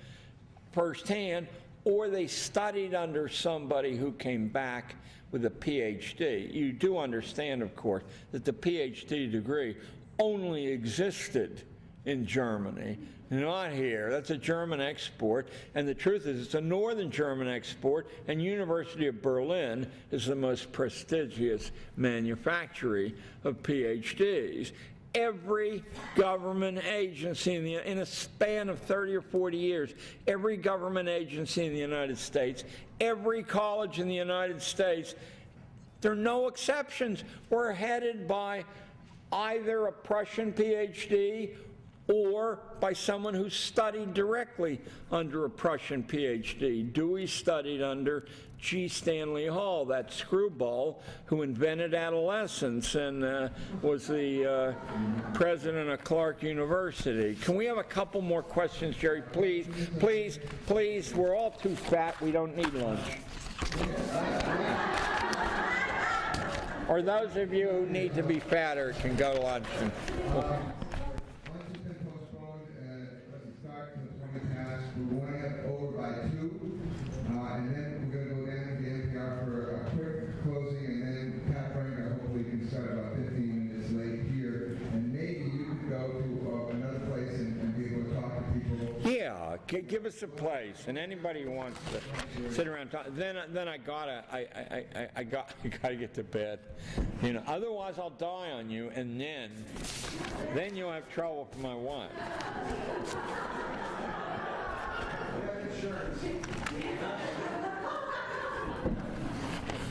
firsthand, or they studied under somebody who came back with a PhD. You do understand, of course, that the PhD degree only existed in Germany, not here. That's a German export, and the truth is it's a northern German export, and University of Berlin is the most prestigious manufacturer of PhDs. Every government agency in a span of 30 or 40 years, every government agency in the United States, every college in the United States, there are no exceptions, were headed by either a Prussian PhD or by someone who studied directly under a Prussian PhD. Dewey studied under G. Stanley Hall, that screwball who invented adolescence and was the president of Clark University. Can we have a couple more questions, Jerry? Please, please, please. We're all too fat. We don't need lunch. Or those of you who need to be fatter can go to lunch. We're going over by 2. give us a place, and anybody who wants to sit around talk, then I gotta get to bed, you know. Otherwise, I'll die on you, and then you'll have trouble with my wife.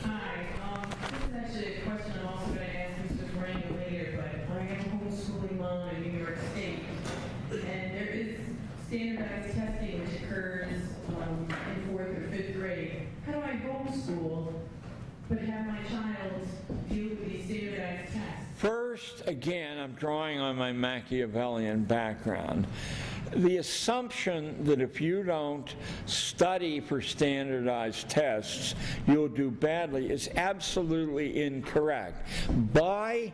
Hi, this is actually a question I'm also going to ask Mr. Frank later, but I am a homeschooling mom in New York State, and there is standardized testing which occurs in 4th or 5th grade. How do I homeschool but have my child deal with these standardized tests? First, again, I'm drawing on my Machiavellian background. The assumption that if you don't study for standardized tests, you'll do badly is absolutely incorrect. By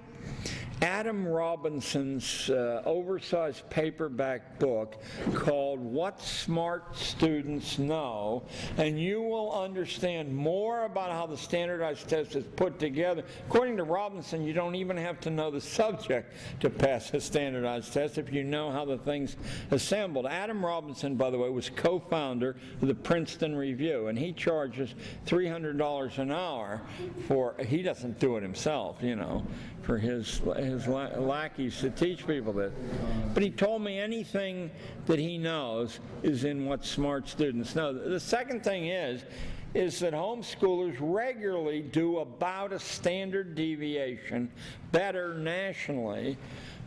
Adam Robinson's oversized paperback book called What Smart Students Know, and you will understand more about how the standardized test is put together. According to Robinson, you don't even have to know the subject to pass a standardized test if you know how the thing's assembled. Adam Robinson, by the way, was co-founder of the Princeton Review, and he charges $300 an hour for, he doesn't do it himself, you know, for his lackeys to teach people this. But he told me anything that he knows is in What Smart Students Know. The second thing is that homeschoolers regularly do about a standard deviation better nationally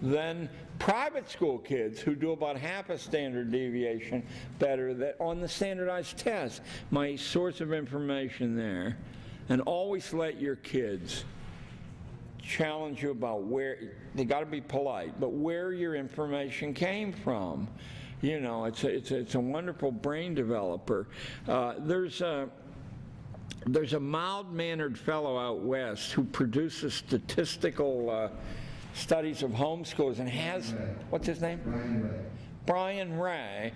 than private school kids who do about half a standard deviation better on the standardized test. My source of information there. And always let your kids challenge you about where, they got to be polite, but where your information came from. You know, it's a wonderful brain developer. There's a mild-mannered fellow out west who produces statistical studies of homeschoolers and has, what's his name? Brian Ray.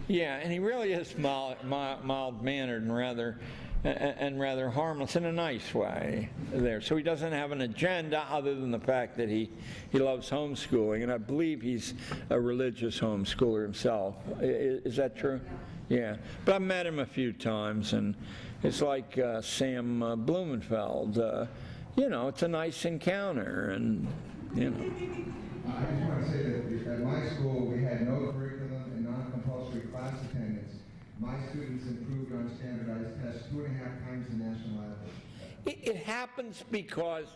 Yeah, and he really is mild-mannered and rather harmless in a nice way there. So he doesn't have an agenda other than the fact that he loves homeschooling, and I believe he's a religious homeschooler himself. Is that true? Yeah. But I've met him a few times, and it's like Sam Blumenfeld. You know, it's a nice encounter, and, you know. I just want to say that at my school, we had no curriculum and non-compulsory class attendance. My students improved on standardized tests 2.5 times the national average. It happens because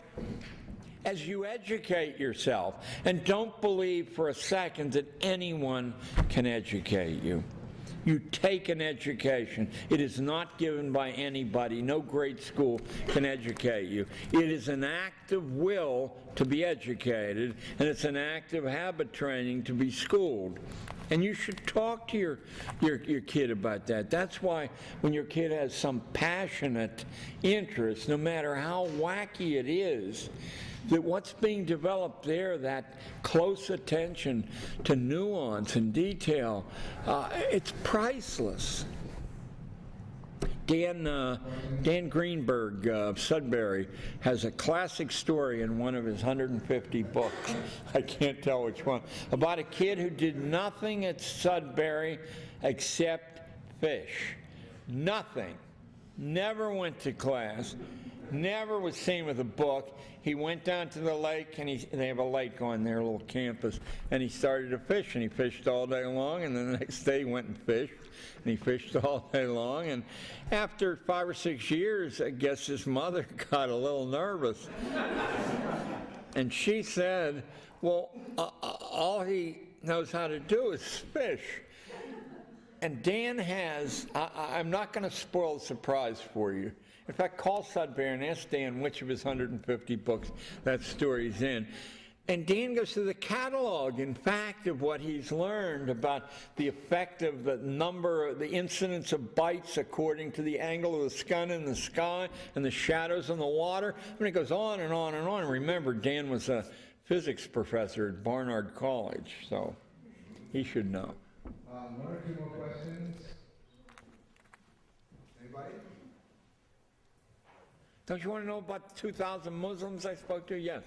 as you educate yourself, and don't believe for a second that anyone can educate you. You take an education. It is not given by anybody. No grade school can educate you. It is an act of will to be educated, and it's an act of habit training to be schooled. And you should talk to your kid about that. That's why when your kid has some passionate interest, no matter how wacky it is, that what's being developed there, that close attention to nuance and detail, it's priceless. Dan Greenberg of Sudbury has a classic story in one of his 150 books, I can't tell which one, about a kid who did nothing at Sudbury except fish. Nothing. Never went to class. Never was seen with a book. He went down to the lake, and they have a lake on their little campus, and he started to fish, and he fished all day long, and then the next day he went and fished, and he fished all day long, and after 5 or 6 years, I guess his mother got a little nervous, and she said, well, all he knows how to do is fish. And Dan has, I'm not going to spoil the surprise for you. In fact, call Sudbury and ask Dan which of his 150 books that story's in. And Dan goes through the catalog, in fact, of what he's learned about the effect of the incidence of bites according to the angle of the sun in the sky and the shadows in the water. And it goes on and on and on. Remember, Dan was a physics professor at Barnard College, so he should know. 1 or 2 more questions? Anybody? Don't you want to know about the 2,000 Muslims I spoke to? Yes.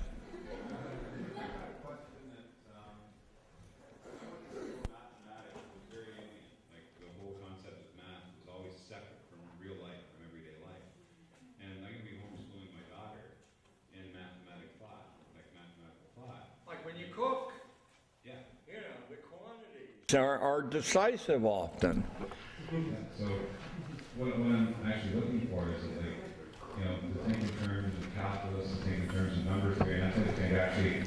are decisive often. So what I'm actually looking for is that, like, to think in terms of calculus, to think in terms of numbers theory, and that type of thing, actually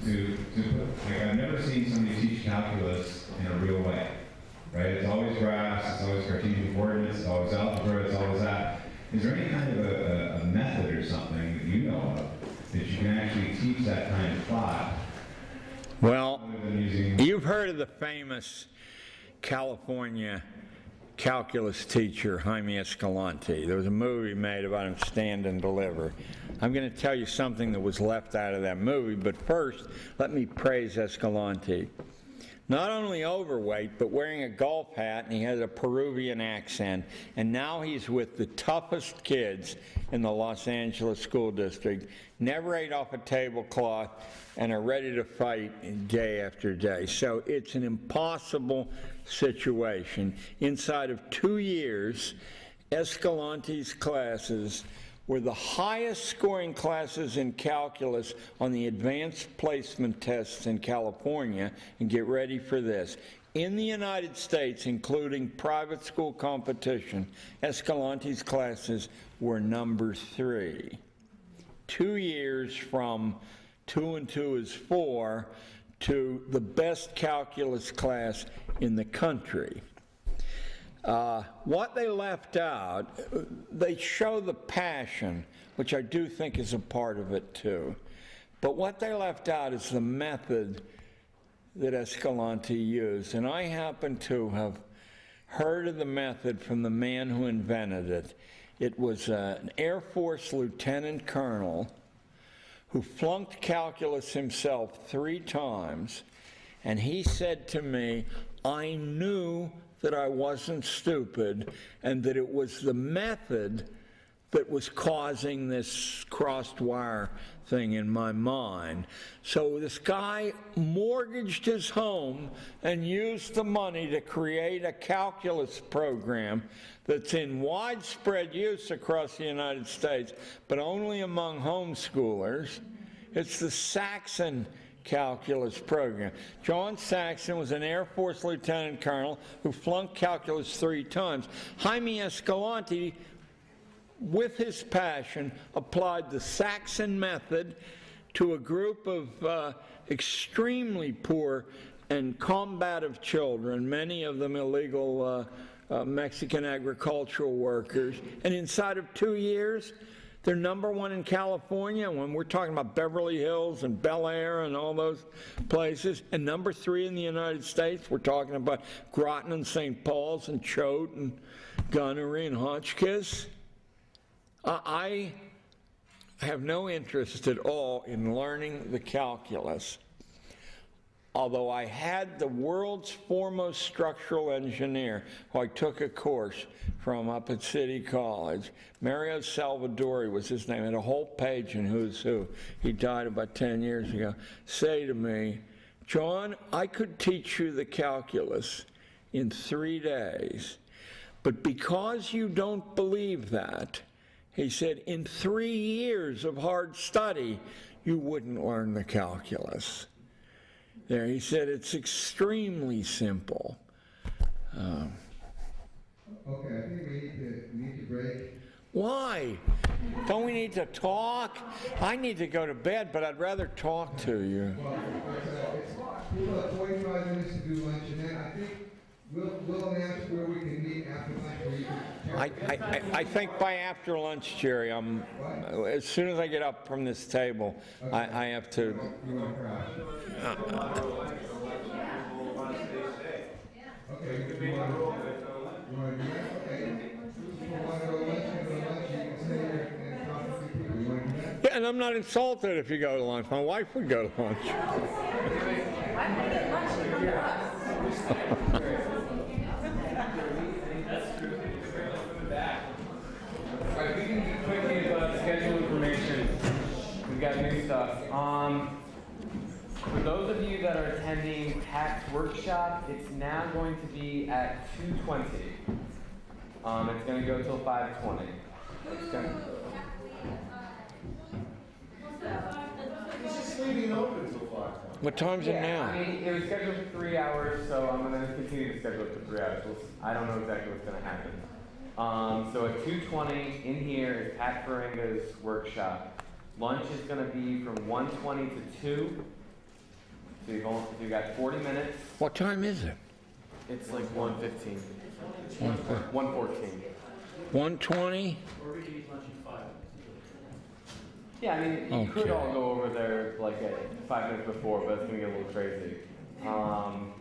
to put, like, I've never seen somebody teach calculus in a real way, right? It's always graphs, it's always Cartesian coordinates, it's always algebra, it's always that. Is there any kind of a method or something that you know of that you can actually teach that kind of thought? Well, you've heard of the famous California calculus teacher, Jaime Escalante. There was a movie made about him, Stand and Deliver. I'm going to tell you something that was left out of that movie, but first, let me praise Escalante. Not only overweight, but wearing a golf hat, and he has a Peruvian accent, and now he's with the toughest kids in the Los Angeles school district, never ate off a tablecloth, and are ready to fight day after day. So it's an impossible situation. Inside of 2 years, Escalante's classes were the highest scoring classes in calculus on the advanced placement tests in California, and get ready for this. In the United States, including private school competition, Escalante's classes were number 3. 2 years from 2 and 2 is 4 to the best calculus class in the country. What they left out, they show the passion, which I do think is a part of it too. But what they left out is the method that Escalante used. And I happen to have heard of the method from the man who invented it. It was an Air Force lieutenant colonel who flunked calculus himself 3 times. And he said to me, I knew that I wasn't stupid, and that it was the method that was causing this crossed wire thing in my mind. So this guy mortgaged his home and used the money to create a calculus program that's in widespread use across the United States, but only among homeschoolers. It's the Saxon calculus program. John Saxon was an Air Force lieutenant colonel who flunked calculus 3 times. Jaime Escalante, with his passion, applied the Saxon method to a group of extremely poor and combative children, many of them illegal Mexican agricultural workers, and inside of 2 years, they're number 1 in California, when we're talking about Beverly Hills and Bel Air and all those places, and number 3 in the United States. We're talking about Groton and St. Paul's and Choate and Gunnery and Hotchkiss. I have no interest at all in learning the calculus, although I had the world's foremost structural engineer, who I took a course from up at City College. Mario Salvadori was his name, had a whole page in Who's Who. He died about 10 years ago. Say to me, John, I could teach you the calculus in 3 days, but because you don't believe that, he said, in 3 years of hard study, you wouldn't learn the calculus. There, he said, it's extremely simple. Okay, I think we need to break. Why? Don't we need to talk? I need to go to bed, but I'd rather talk to you. Well, people have 45 minutes to do lunch, and then I think we'll announce where we can meet after lunch. Where you can I think by after lunch, Jerry, as soon as I get up from this table, I have to. You want to cry? Okay, you want to do that? Okay. You want to go to lunch, you go to lunch, you can stay here and talk to people. You want to do that? Yeah, and I'm not insulted if you go to lunch. My wife would go to lunch. Alright, we can do quickly about schedule information. We've got new stuff. For those of you that are attending tax workshop, it's now going to be at 2:20. It's going to go till 5:20. He's just leaving it open until 5:20. What time's it Yeah, now? I mean, it was scheduled for 3 hours, so I'm gonna continue to schedule it for 3 hours. I don't know exactly what's gonna happen. So at 2:20 in here is Pat Faringa's workshop. Lunch is gonna be from 1:20 to 2. So you've got 40 minutes. What time is it? It's like 1:15. 1:14. 1:20? Yeah, I mean, you could Okay. all go over there like at 5 minutes before, but it's gonna get a little crazy. And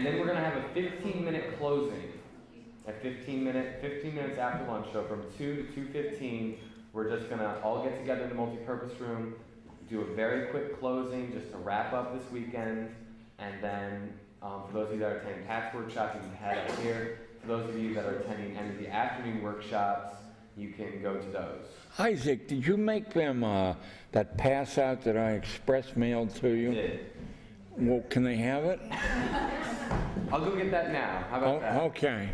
then we're gonna have a 15-minute closing. At 15 minutes after lunch, so from 2 to 2:15, we're just gonna all get together in the multi-purpose room, do a very quick closing just to wrap up this weekend, and then for those of you that are attending Pat's workshop, you can head up here. For those of you that are attending any of the afternoon workshops, you can go to those. Isaac, did you make them that pass out that I express mailed to you? Did. Well, can they have it? I'll go get that now. How about that? Okay.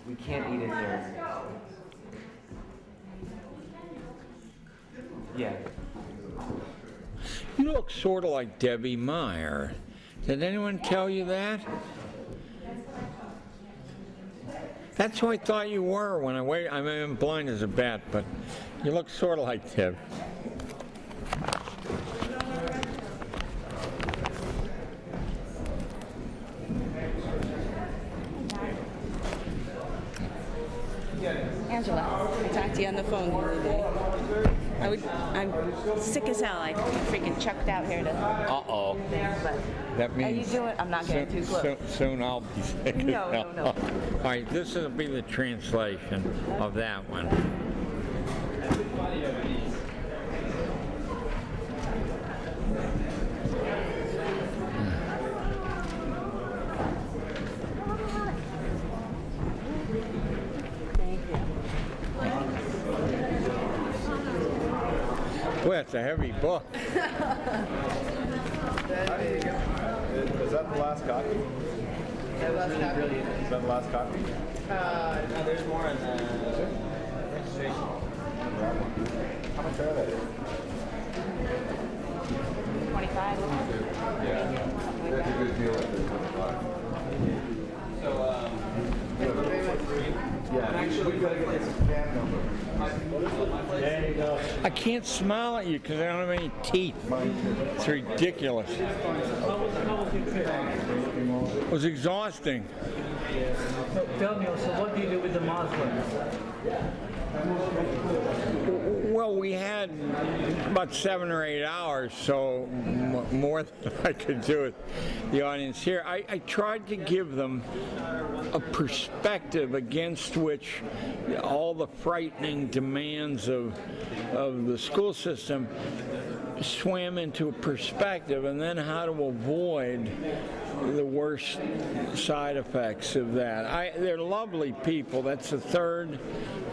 We can't eat in here. Yeah. You look sort of like Debbie Meyer. Did anyone tell you that? That's who I thought you were when I wait. I mean, I'm blind as a bat, but you look sort of like Deb. Angela, I talked to you on the phone the other day. I'm sick as hell. I freaking chucked out here to. Uh-oh. But That are you means doing? I'm not getting too close. soon I'll be sick. No, no, no. All right, this will be the translation of that one. Thank you. Boy, it's a heavy book. Is that the last copy? Is that the last copy? No, there's more in the registration. How much are they? 25. Yeah. That's a good deal at this point. So, Yeah, actually, we gotta get this cab number. there you go. I can't smile at you because I don't have any teeth. It's ridiculous. It was exhausting. So tell me also, what do you do with the Muslims? Well, we had about 7 or 8 hours, so more than I could do with the audience here. I tried to give them a perspective against which all the frightening demands of the school system swam into a perspective, and then how to avoid the worst side effects of that. They're lovely people. That's the third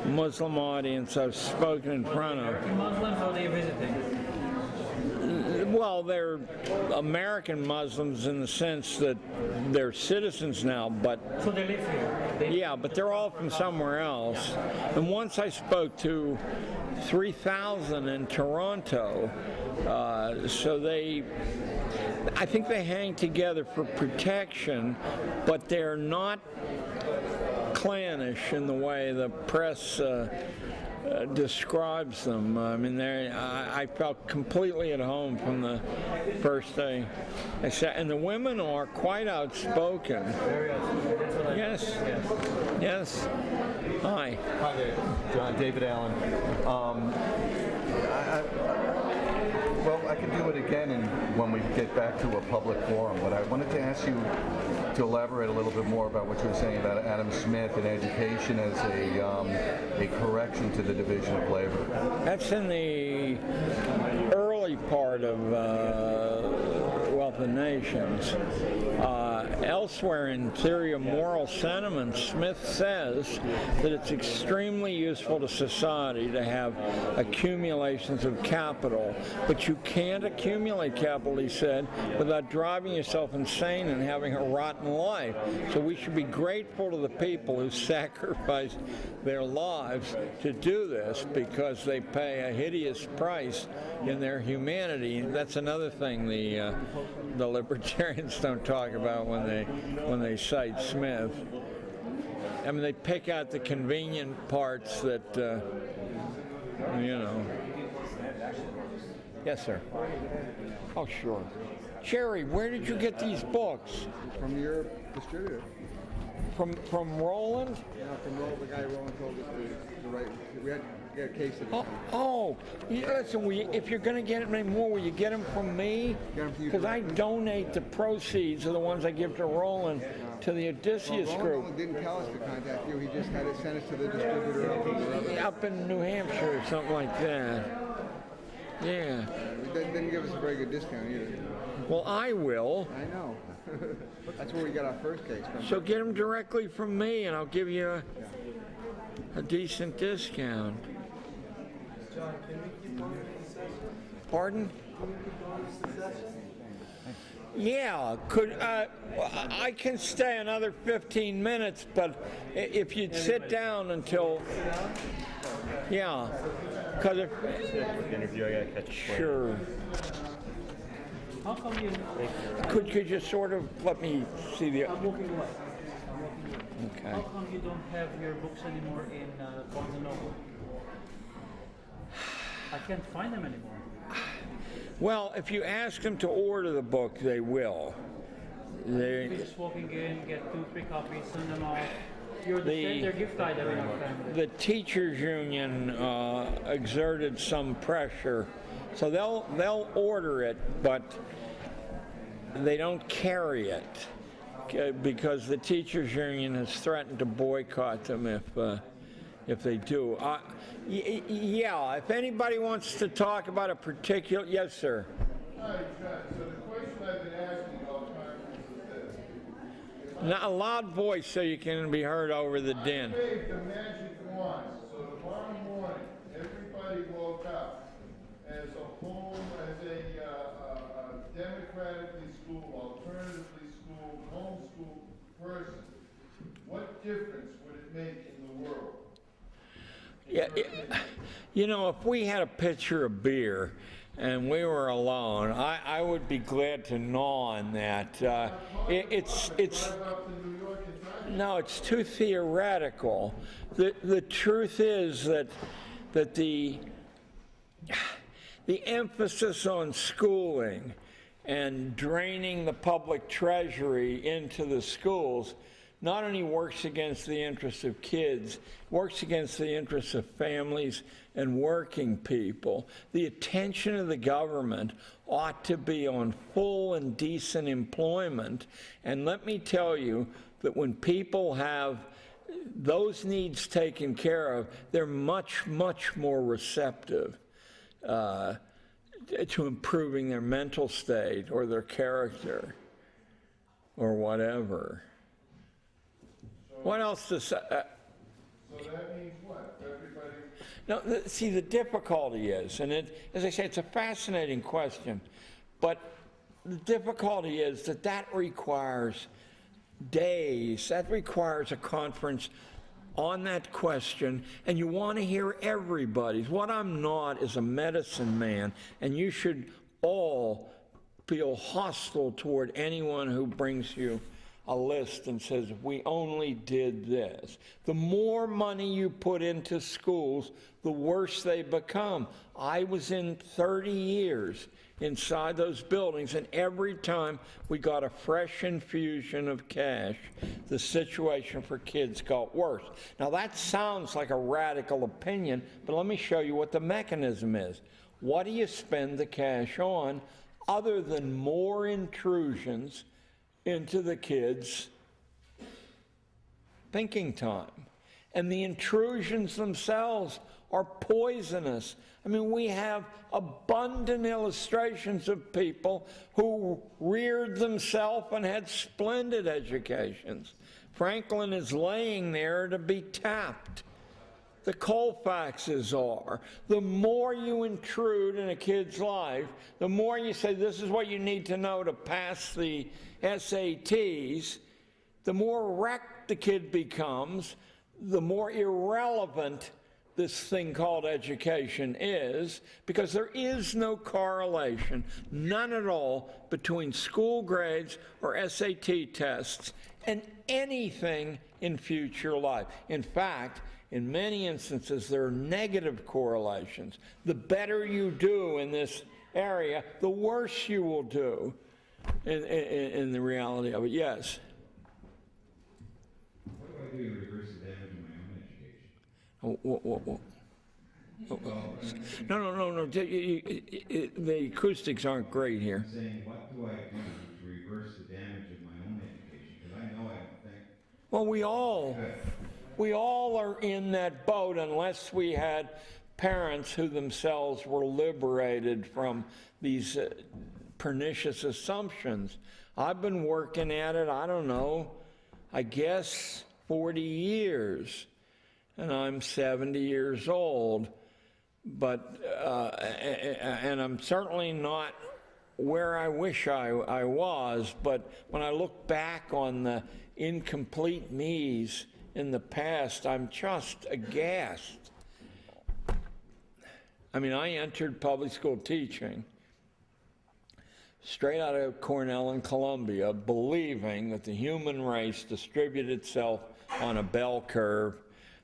Muslim audience I've spoken in front of. Muslims or are they visiting? Well, they're American Muslims in the sense that they're citizens now, but So they live here? yeah, but they're all from somewhere else. And once I spoke to 3,000 in Toronto, so I think they hang together for protection, but they're not clannish in the way the press describes them. I mean, I felt completely at home from the first day. And the women are quite outspoken. Very outspoken. That's what I Yes. Yes. Hi. Hi there, John, David Allen. Well, I can do it again when we get back to a public forum, but I wanted to ask you to elaborate a little bit more about what you were saying about Adam Smith and education as a correction to the division of labor. That's in the early part of Wealth of Nations. elsewhere in Theory of Moral Sentiments, Smith says that it's extremely useful to society to have accumulations of capital, but you can't accumulate capital, he said, without driving yourself insane and having a rotten life. So we should be grateful to the people who sacrifice their lives to do this, because they pay a hideous price in their humanity. That's another thing the libertarians don't talk about when they cite Smith. I mean, they pick out the convenient parts that, you know. Yes, sir. Oh, sure. Jerry, where did you get these books? From your distributor. From Roland? Yeah, from Roland, the guy Roland told us to write. We had to get a case of Listen, if you're going to get any more, will you get them from me? Get 'em from you Because I directly. donate the proceeds of the ones I give to Roland to the Odysseus group Roland didn't tell us to contact you. He just had it sent us to the distributor up in New Hampshire or something like that. Yeah. He didn't give us a very good discount either. Well, I will. I know. That's where we got our first case from. So get them directly from me, and I'll give you a decent discount. Pardon? Yeah, I can stay another 15 minutes, but if you'd sit down until, yeah, because if, Interview, I gotta catch a flight. sure. How come you? Could you sort of let me see the, I'm walking away. okay. How come you don't have your books anymore in Barnes & Noble? I can't find them anymore. Well, if you ask them to order the book, they will. You're just walking in, get 2-3 copies, send them off. You're the standard gift item in our family. The teachers union exerted some pressure, so they'll order it, but they don't carry it because the teachers union has threatened to boycott them if they do. Yeah, if anybody wants to talk about a particular, yes, sir. Hi, John. So the question I've been asking all the time is this. Now, a loud voice so you can be heard over the din. I waved the magic wand, so tomorrow morning, everybody woke up as a home, as a democratically schooled, alternatively schooled, homeschooled person. What difference would it make in the world? Yeah, you know, if we had a pitcher of beer and we were alone, I would be glad to gnaw on that. No, it's too theoretical. The truth is that the emphasis on schooling and draining the public treasury into the schools not only works against the interests of kids, works against the interests of families and working people. The attention of the government ought to be on full and decent employment. And let me tell you that when people have those needs taken care of, they're much, much more receptive to improving their mental state or their character or whatever. What else does... So that means what? Everybody... No, see, the difficulty is, and as I say, it's a fascinating question, but the difficulty is that requires days, that requires a conference on that question, and you want to hear everybody's. What I'm not is a medicine man, and you should all feel hostile toward anyone who brings you a list and says, we only did this. The more money you put into schools, the worse they become. I was in 30 years inside those buildings, and every time we got a fresh infusion of cash, the situation for kids got worse. Now that sounds like a radical opinion, but let me show you what the mechanism is. What do you spend the cash on other than more intrusions into the kids' thinking time? And the intrusions themselves are poisonous. I mean, we have abundant illustrations of people who reared themselves and had splendid educations. Franklin is laying there to be tapped. The Colfaxes are. The more you intrude in a kid's life, the more you say, this is what you need to know to pass the SATs, the more wrecked the kid becomes, the more irrelevant this thing called education is, because there is no correlation, none at all, between school grades or SAT tests and anything in future life. In fact, in many instances, there are negative correlations. The better you do in this area, the worse you will do in the reality of it. Yes? What do I do to reverse the damage in my own education? No. The acoustics aren't great here. I'm saying, what do I do to reverse the damage in my own education? Because I know I don't think... Well, we all are in that boat unless we had parents who themselves were liberated from these pernicious assumptions. I've been working at it, I don't know, I guess 40 years, and I'm 70 years old, but and I'm certainly not where I wish I was, but when I look back on the incomplete me's in the past, I'm just aghast. I mean, I entered public school teaching straight out of Cornell and Columbia, believing that the human race distributed itself on a bell curve,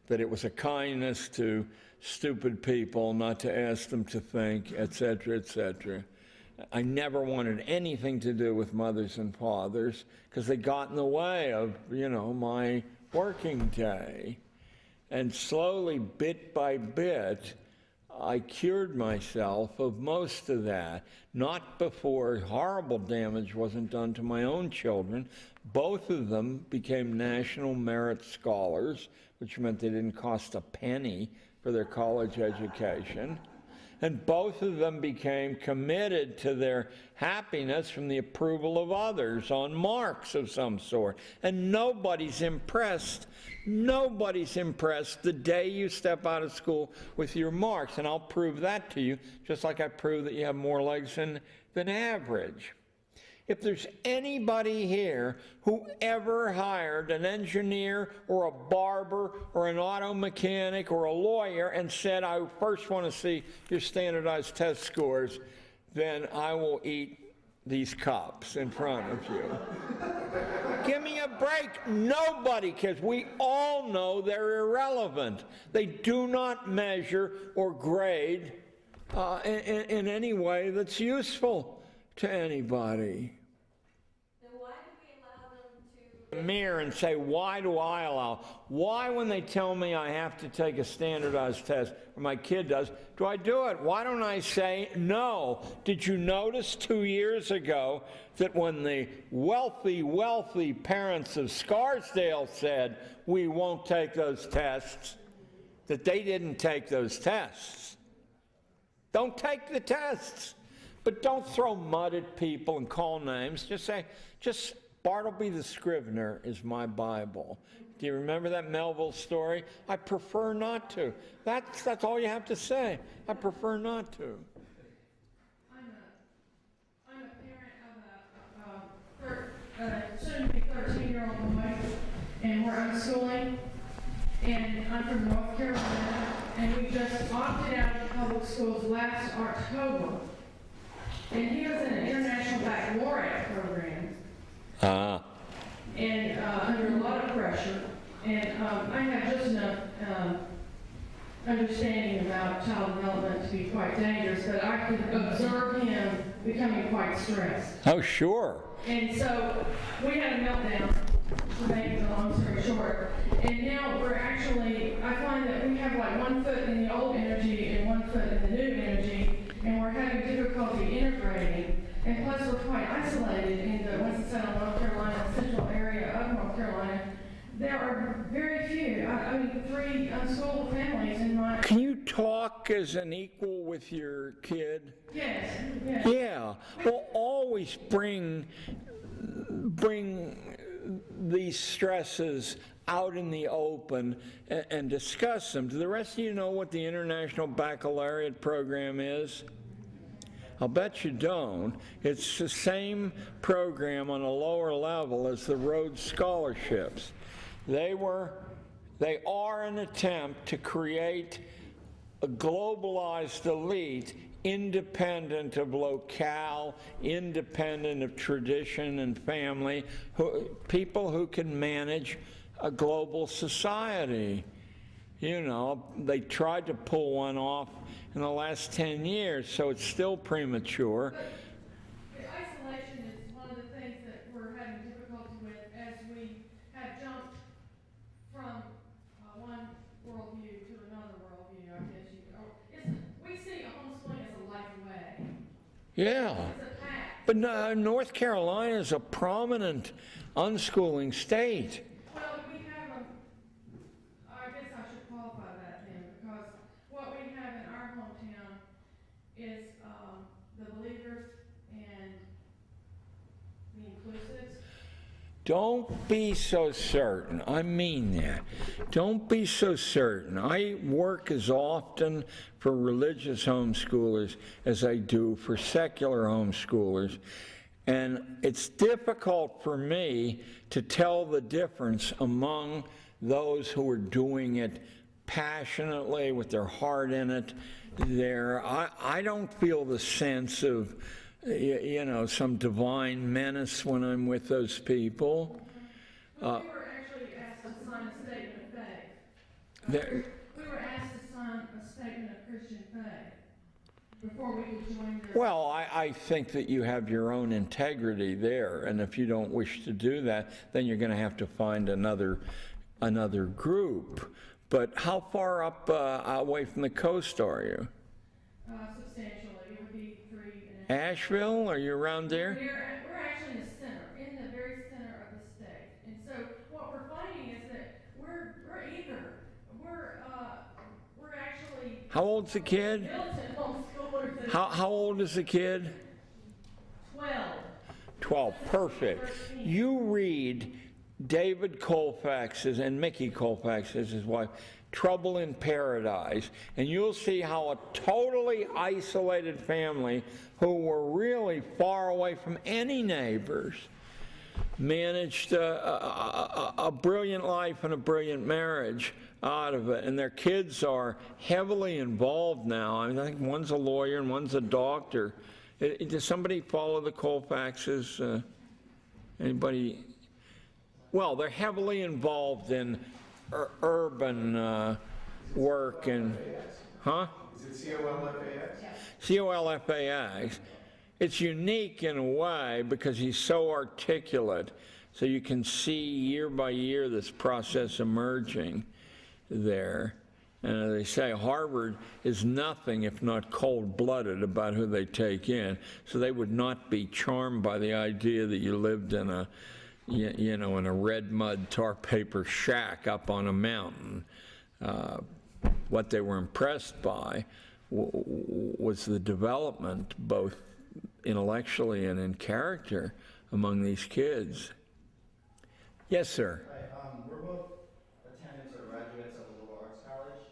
that it was a kindness to stupid people not to ask them to think, etc., etc. I never wanted anything to do with mothers and fathers because they got in the way of, my working day. And slowly, bit by bit, I cured myself of most of that. Not before horrible damage wasn't done to my own children. Both of them became National Merit Scholars, which meant they didn't cost a penny for their college education. And both of them became committed to their happiness from the approval of others on marks of some sort. And nobody's impressed the day you step out of school with your marks. And I'll prove that to you, just like I prove that you have more legs than average. If there's anybody here who ever hired an engineer or a barber or an auto mechanic or a lawyer and said, I first want to see your standardized test scores, then I will eat these cups in front of you. Give me a break. Nobody cares. We all know they're irrelevant. They do not measure or grade in any way that's useful to anybody. Then why do we allow them to... Mirror and say, why do I allow? Why, when they tell me I have to take a standardized test, or my kid does, do I do it? Why don't I say no? Did you notice 2 years ago that when the wealthy parents of Scarsdale said we won't take those tests, that they didn't take those tests? Don't take the tests. But don't throw mud at people and call names. Just say, Bartleby the Scrivener is my Bible. Do you remember that Melville story? I prefer not to. That's all you have to say. I prefer not to. I'm a parent of a soon-to-be 13-year-old boy, and we're unschooling. And I'm from North Carolina, and we just opted out of public schools last October. And he was in an international baccalaureate program. And under a lot of pressure. And I have just enough understanding about child development to be quite dangerous, but I could observe him becoming quite stressed. Oh, sure. And so we had a meltdown, to make the long story short. And now we're actually, I find that we have like 1 foot in the old energy and 1 foot in the new energy. And we're having difficulty integrating, and plus we're quite isolated in the Winston-Salem, North Carolina, central area of North Carolina. There are very few, 3 unschooled families in my... Can you talk as an equal with your kid? Yes, yes. Yeah, well, always bring these stresses out in the open and discuss them. Do the rest of you know what the International Baccalaureate program is? I'll bet you don't. It's the same program on a lower level as the Rhodes Scholarships. They are an attempt to create a globalized elite independent of locale, independent of tradition and family, people who can manage a global society. You know, they tried to pull one off in the last 10 years, so it's still premature. The isolation is one of the things that we're having difficulty with as we have jumped from one worldview to another worldview, I guess we see homeschooling as a life way. Yeah. It's a pact. But North Carolina is a prominent unschooling state. Well, we have I guess I should qualify that then, because what we have in our hometown is the believers and the inclusives. Don't be so certain. I mean that. Don't be so certain. I work as often for religious homeschoolers as I do for secular homeschoolers. And it's difficult for me to tell the difference among those who are doing it passionately with their heart in it. I don't feel the sense of some divine menace when I'm with those people. We were actually asked to sign a statement of faith. We were asked to sign a statement of Christian faith before we could join the... Well, I think that you have your own integrity there, and if you don't wish to do that, then you're going to have to find another group. But how far up away from the coast are you? Substantially. It would be 3.5. Asheville? Are you around there? We're actually in the center, in the very center of the state. And so what we're finding is that we're eager. We're actually... How old's the kid? Militant homeschoolers. How old is the kid? 12. 12, perfect. You read David Colfax's, and Mickey Colfax is his wife, Trouble in Paradise, and you'll see how a totally isolated family who were really far away from any neighbors managed a brilliant life and a brilliant marriage out of it. And their kids are heavily involved now. I mean, I think one's a lawyer and one's a doctor. Does somebody follow the Colfaxes? Anybody? Well, they're heavily involved in urban work and, huh? Is it COLFAX? COLFAX. It's unique in a way because he's so articulate, so you can see year by year this process emerging there. And they say Harvard is nothing if not cold-blooded about who they take in, so they would not be charmed by the idea that you lived in a in a red mud tar paper shack up on a mountain. What they were impressed by was the development, both intellectually and in character, among these kids. Yes, sir. Hi, we're both attendants or graduates of the liberal arts college,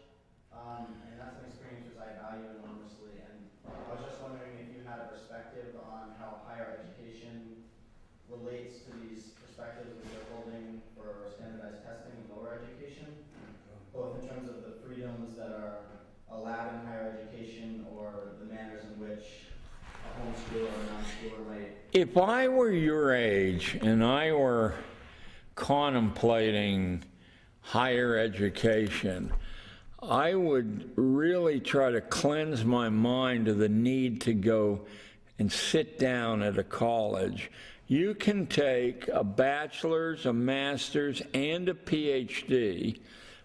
and that's an experience which I value enormously. And I was just wondering if you had a perspective on how higher education relates to these perspectives which are holding for standardized testing in lower education, both in terms of the freedoms that are allowed in higher education or the manners in which a homeschooler or a non-schooler might... If I were your age and I were contemplating higher education, I would really try to cleanse my mind of the need to go and sit down at a college. You can take a bachelor's, a master's, and a PhD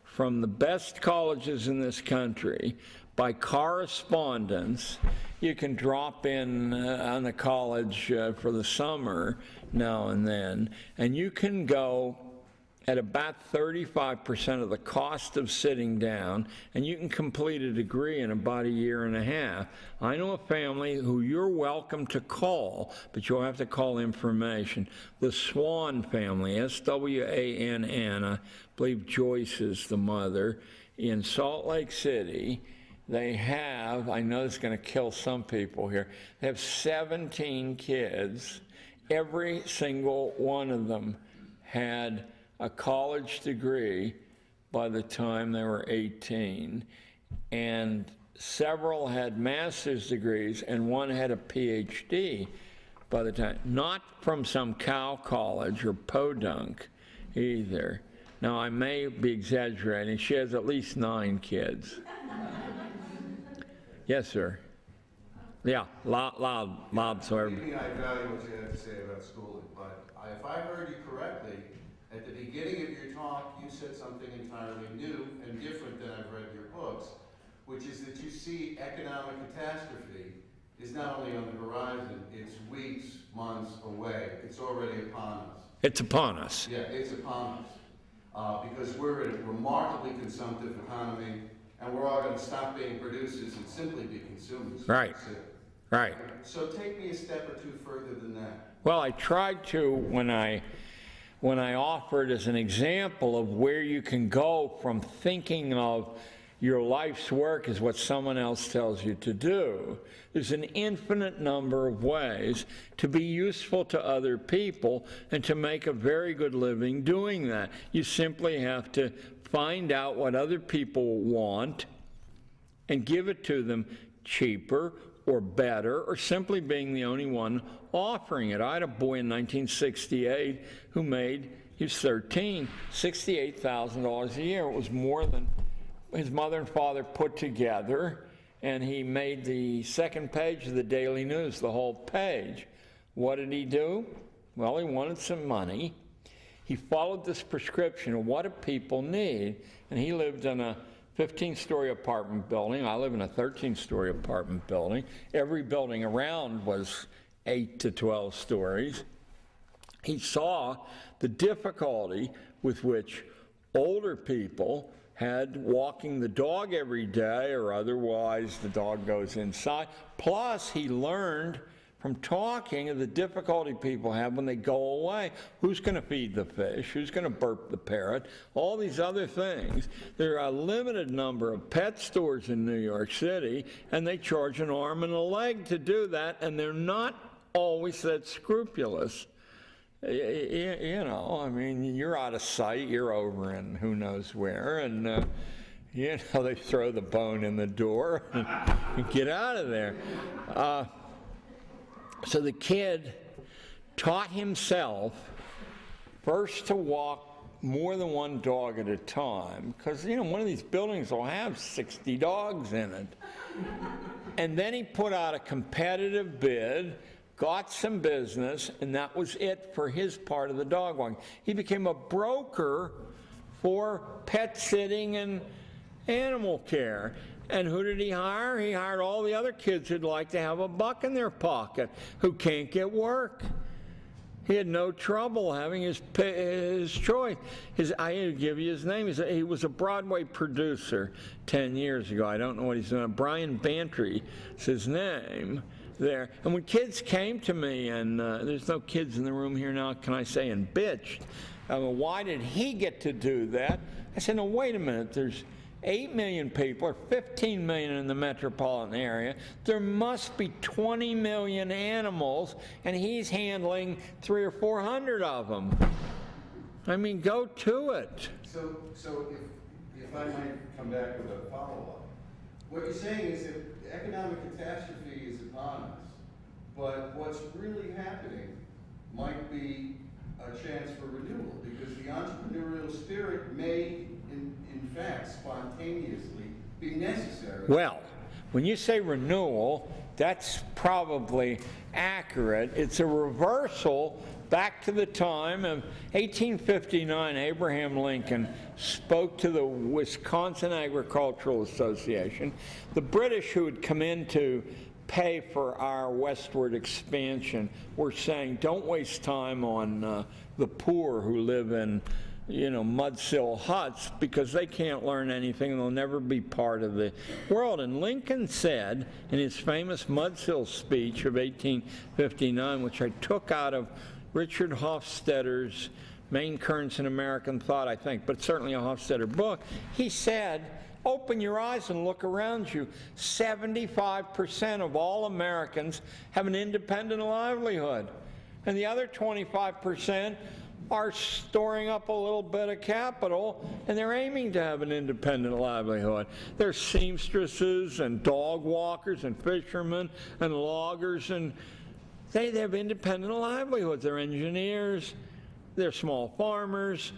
from the best colleges in this country by correspondence. You can drop in on a college for the summer now and then, and you can go at about 35% of the cost of sitting down, and you can complete a degree in about a year and a half. I know a family who you're welcome to call, but you'll have to call information. The Swan family, S-W-A-N, Anna, I believe Joyce is the mother, in Salt Lake City. They have, I know it's going to kill some people here, they have 17 kids. Every single one of them had a college degree by the time they were 18, and several had master's degrees, and one had a PhD by the time, not from some cow college or podunk either. Now, I may be exaggerating. She has at least 9 kids. Yes, sir. Yeah, loud, so everybody. I value what you had to say about schooling, but if I heard you correctly, at the beginning of your talk, you said something entirely new and different than I've read in your books, which is that you see economic catastrophe is not only on the horizon, it's weeks, months away. It's already upon us. It's upon us. Yeah, it's upon us. Because we're a remarkably consumptive economy, and we're all going to stop being producers and simply be consumers. Right. Right. So take me a step or two further than that. Well, I tried to when I offered as an example of where you can go from thinking of your life's work as what someone else tells you to do. There's an infinite number of ways to be useful to other people and to make a very good living doing that. You simply have to find out what other people want and give it to them cheaper or better, or simply being the only one offering it. I had a boy in 1968 who made, he was 13, $68,000 a year. It was more than his mother and father put together, and he made the second page of the Daily News, the whole page. What did he do? Well, he wanted some money. He followed this prescription of what do people need, and he lived in a 15-story apartment building. I live in a 13-story apartment building. Every building around was 8 to 12 stories. He saw the difficulty with which older people had walking the dog every day, or otherwise the dog goes inside. Plus, he learned from talking of the difficulty people have when they go away. Who's going to feed the fish? Who's going to burp the parrot? All these other things. There are a limited number of pet stores in New York City, and they charge an arm and a leg to do that, and they're not always that scrupulous. You know, I mean, you're out of sight, you're over in who knows where, and you know, they throw the bone in the door and get out of there. So the kid taught himself first to walk more than one dog at a time, because, you know, one of these buildings will have 60 dogs in it. And then he put out a competitive bid, got some business, and that was it for his part of the dog walking. He became a broker for pet sitting and animal care. And who did he hire? He hired all the other kids who'd like to have a buck in their pocket, who can't get work. He had no trouble having his choice. I give you his name. He was a Broadway producer 10 years ago. I don't know what he's doing. Brian Bantry is his name there. And when kids came to me, and there's no kids in the room here now, can I say, and bitched, why did he get to do that? I said, no, wait a minute. There's 8 million people, or 15 million in the metropolitan area. There must be 20 million animals, and he's handling 300 or 400 of them. I mean, go to it. So if I might come back with a follow-up, what you're saying is that the economic catastrophe is upon us, but what's really happening might be a chance for renewal, because the entrepreneurial spirit may, in fact, spontaneously be necessary. Well, when you say renewal, that's probably accurate. It's a reversal back to the time of 1859. Abraham Lincoln spoke to the Wisconsin Agricultural Association. The British, who had come in to pay for our westward expansion, were saying, don't waste time on the poor who live in mudsill huts because they can't learn anything and they'll never be part of the world. And Lincoln said in his famous mudsill speech of 1859, which I took out of Richard Hofstadter's Main Currents in American Thought, I think, but certainly a Hofstadter book, he said, open your eyes and look around you. 75% of all Americans have an independent livelihood. And the other 25% are storing up a little bit of capital, and they're aiming to have an independent livelihood. They're seamstresses and dog walkers and fishermen and loggers, and they have independent livelihoods. They're engineers, they're small farmers.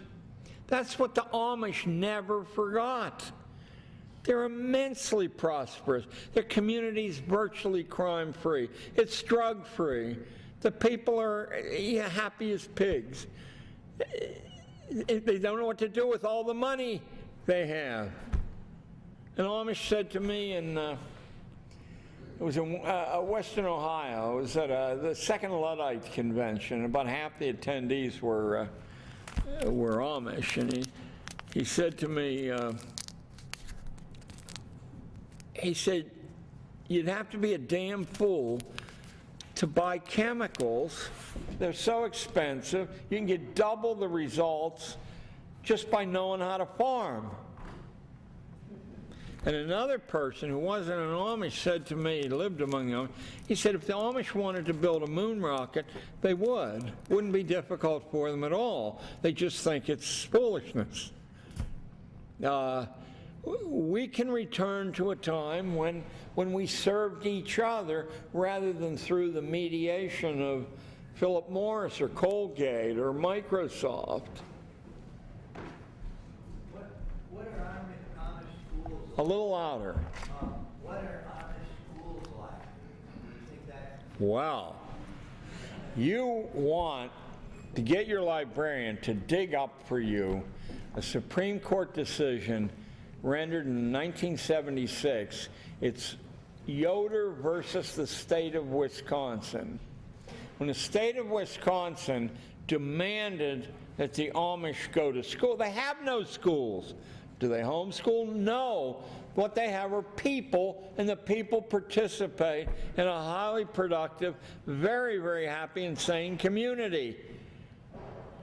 That's what the Amish never forgot. They're immensely prosperous. Their community's virtually crime-free. It's drug-free. The people are happy as pigs. They don't know what to do with all the money they have. An Amish said to me, it was in Western Ohio, it was at the Second Luddite Convention. About half the attendees were Amish, and he said to me, he said, you'd have to be a damn fool to buy chemicals. They're so expensive. You can get double the results just by knowing how to farm. And another person who wasn't an Amish said to me, he lived among the Amish, he said if the Amish wanted to build a moon rocket, they would. Wouldn't be difficult for them at all. They just think it's foolishness. We can return to a time when we served each other rather than through the mediation of Philip Morris or Colgate or Microsoft. What are Amish schools? A little louder. What are Amish schools like? Do you think that? Well, you want to get your librarian to dig up for you a Supreme Court decision rendered in 1976. It's Yoder versus the state of Wisconsin. When the state of Wisconsin demanded that the Amish go to school, they have no schools. Do they homeschool? No. What they have are people, and the people participate in a highly productive, very, very happy and sane community.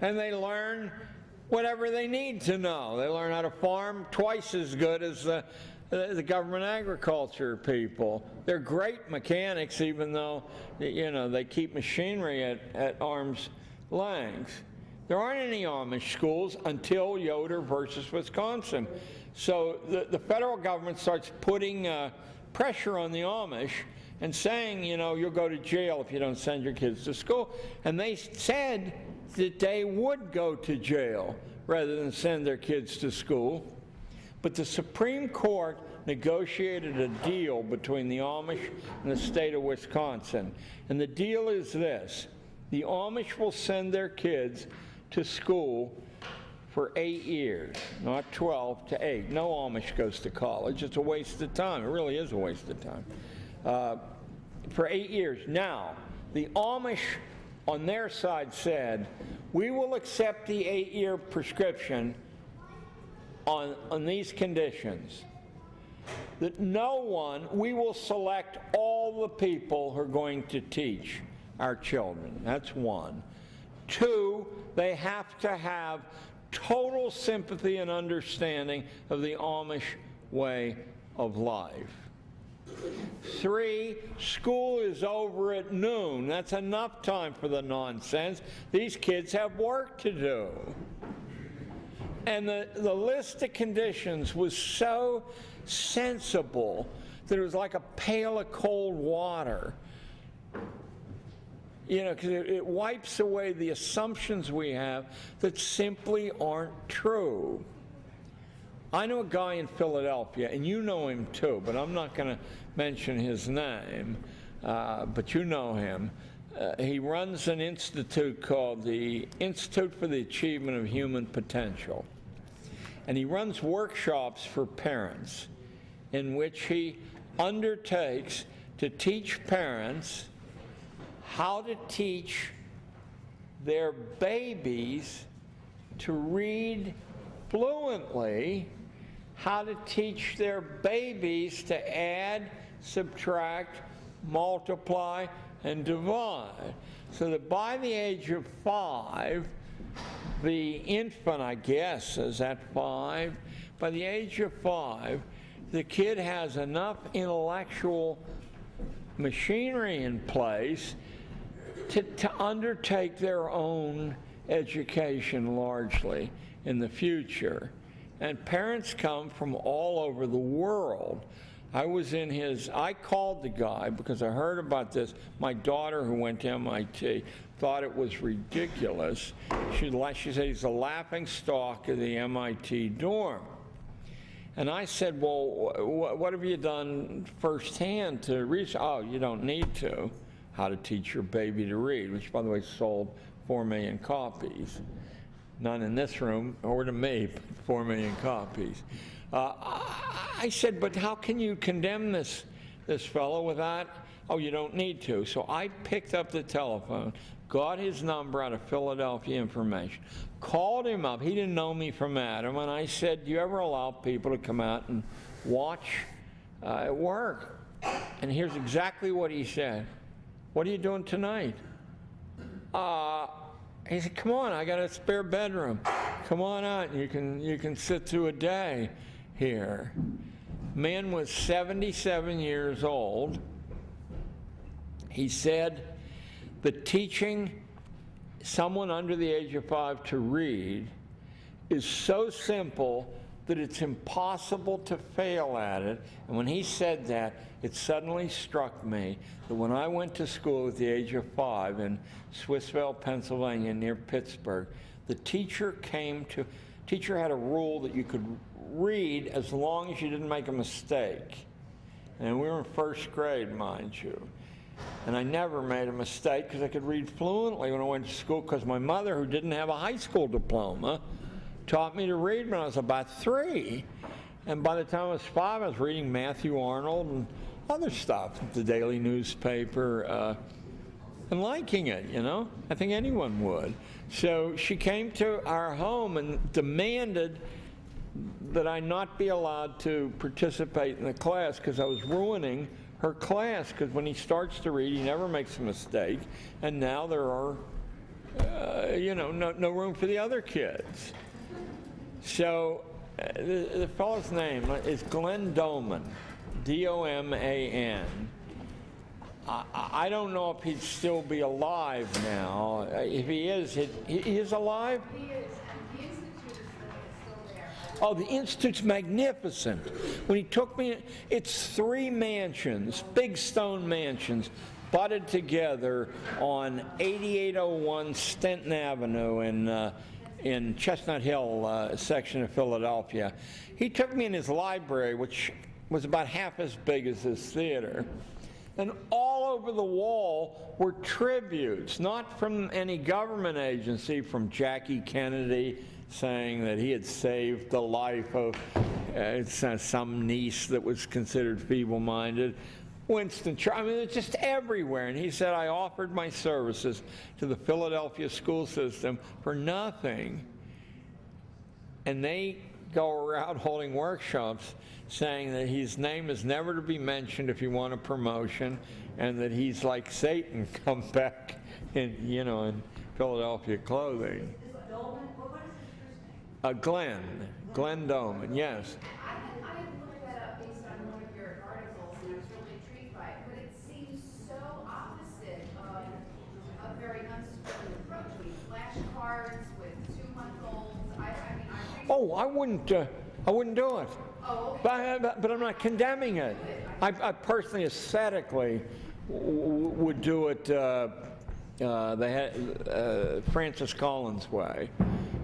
And they learn whatever they need to know. They learn how to farm twice as good as the government agriculture people. They're great mechanics, even though, they keep machinery at arm's length. There aren't any Amish schools until Yoder versus Wisconsin. So the federal government starts putting pressure on the Amish and saying, you'll go to jail if you don't send your kids to school. And they said that they would go to jail rather than send their kids to school. But the Supreme Court negotiated a deal between the Amish and the state of Wisconsin. And the deal is this: the Amish will send their kids to school for 8 years, not 12 to 8. No Amish goes to college. It's a waste of time. It really is a waste of time. For 8 years. Now, the Amish on their side said, we will accept the 8-year prescription on these conditions. That we will select all the people who are going to teach our children. That's one. 2, they have to have total sympathy and understanding of the Amish way of life. 3, school is over at noon. That's enough time for the nonsense. These kids have work to do. And the list of conditions was so sensible that it was like a pail of cold water. Because it wipes away the assumptions we have that simply aren't true. I know a guy in Philadelphia, and you know him too, but I'm not going to mention his name, but you know him. He runs an institute called the Institute for the Achievement of Human Potential. And he runs workshops for parents in which he undertakes to teach parents how to teach their babies to read fluently, how to teach their babies to add, subtract, multiply, and divide. So that by the age of 5, the infant, I guess, is at 5, by the age of 5, the kid has enough intellectual machinery in place to undertake their own education largely in the future. And parents come from all over the world. I called the guy because I heard about this. My daughter, who went to MIT, thought it was ridiculous. She said he's a laughing stock of the MIT dorm. And I said, well, what have you done firsthand to research? Oh, you don't need to. How to Teach Your Baby to Read, which, by the way, sold 4 million copies. None in this room, or to me, 4 million copies. I said, but how can you condemn this fellow with that? Oh, you don't need to. So I picked up the telephone, got his number out of Philadelphia Information, called him up. He didn't know me from Adam, and I said, do you ever allow people to come out and watch at work? And here's exactly what he said. What are you doing tonight? He said, come on, I got a spare bedroom. Come on out, you can sit through a day here. Man was 77 years old. He said that teaching someone under the age of 5 to read is so simple that it's impossible to fail at it. And when he said that, it suddenly struck me that when I went to school at the age of 5 in Swissvale, Pennsylvania, near Pittsburgh, the teacher had a rule that you could read as long as you didn't make a mistake. And we were in first grade, mind you. And I never made a mistake because I could read fluently when I went to school, because my mother, who didn't have a high school diploma, taught me to read when I was about 3. And by the time I was 5, I was reading Matthew Arnold and other stuff, the daily newspaper, and liking it, you know? I think anyone would. So she came to our home and demanded that I not be allowed to participate in the class because I was ruining her class, because when he starts to read, he never makes a mistake, and now there are, no room for the other kids. So the fellow's name is Glenn Doman, D-O-M-A-N. I don't know if he'd still be alive now. If he is, he is alive? He is, and the Institute is still there. Oh, the Institute's magnificent. When he took me, it's 3 mansions, big stone mansions, butted together on 8801 Stenton Avenue in Chestnut Hill section of Philadelphia. He took me in his library, which was about half as big as this theater. And all over the wall were tributes, not from any government agency, from Jackie Kennedy saying that he had saved the life of some niece that was considered feeble-minded. Winston Churchill, I mean, it's just everywhere. And he said, I offered my services to the Philadelphia school system for nothing. And they go around holding workshops saying that his name is never to be mentioned if you want a promotion, and that he's like Satan come back in Philadelphia clothing. Glenn Doman, yes. I looked that up based on one of your articles, and I was really intrigued by it, but it seems so opposite of a very unspoken approach. We flashcards with 2-month-olds. Oh, I wouldn't do it. Oh, okay. But I'm not condemning it. I personally, aesthetically, would do it Francis Collins' way.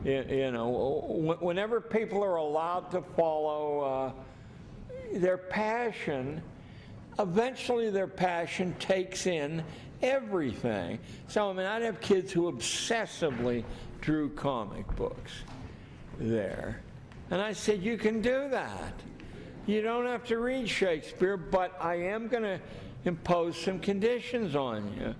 Whenever people are allowed to follow their passion, eventually their passion takes in everything. So, I mean, I'd have kids who obsessively drew comic books there. And I said, you can do that. You don't have to read Shakespeare, but I am going to impose some conditions on you.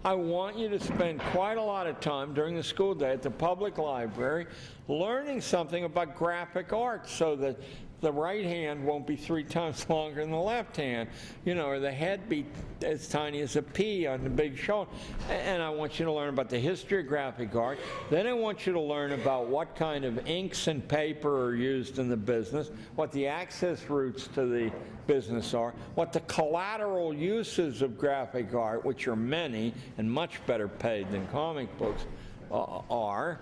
I want you to spend quite a lot of time during the school day at the public library learning something about graphic arts so that the right hand won't be 3 times longer than the left hand, you know, or the head be as tiny as a pea on the big shoulder. And I want you to learn about the history of graphic art. Then I want you to learn about what kind of inks and paper are used in the business, what the access routes to the business are, what the collateral uses of graphic art, which are many and much better paid than comic books, are.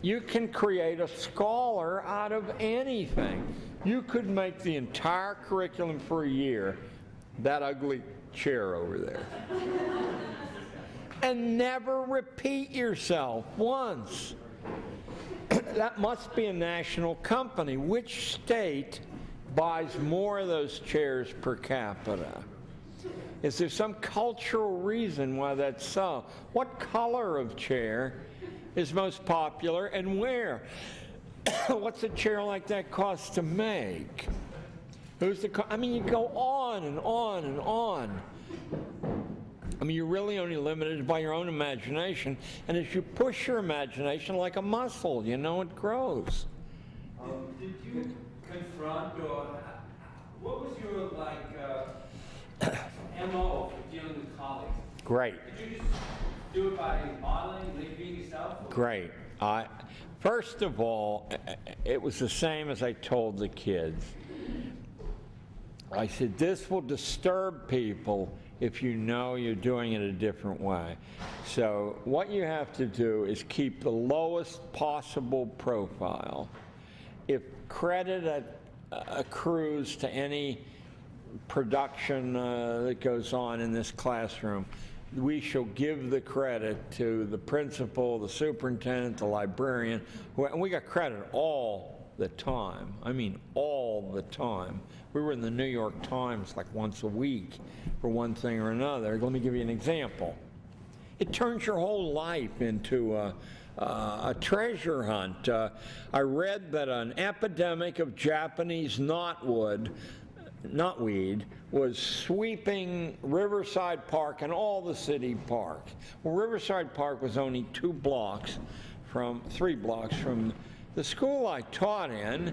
You can create a scholar out of anything. You could make the entire curriculum for a year that ugly chair over there. And never repeat yourself once. That must be a national company. Which state buys more of those chairs per capita? Is there some cultural reason why that's so? What color of chair is most popular and where? What's a chair like that cost to make? Who's the I mean, you go on and on and on. I mean, you're really only limited by your own imagination, and as you push your imagination like a muscle, you know, it grows. Did you confront, or what was your MO for dealing with colleagues? Great. Did you just do it by modeling, being yourself? Great. First of all, it was the same as I told the kids. I said, this will disturb people if you know you're doing it a different way. So what you have to do is keep the lowest possible profile. If credit accrues to any production that goes on in this classroom, we shall give the credit to the principal, the superintendent, the librarian, and we got credit all the time. I mean, all the time. We were in the New York Times like once a week for one thing or another. Let me give you an example. It turns your whole life into a treasure hunt. I read that an epidemic of Japanese knotweed was sweeping Riverside Park and all the city parks. Well, Riverside Park was only 3 blocks from the school I taught in,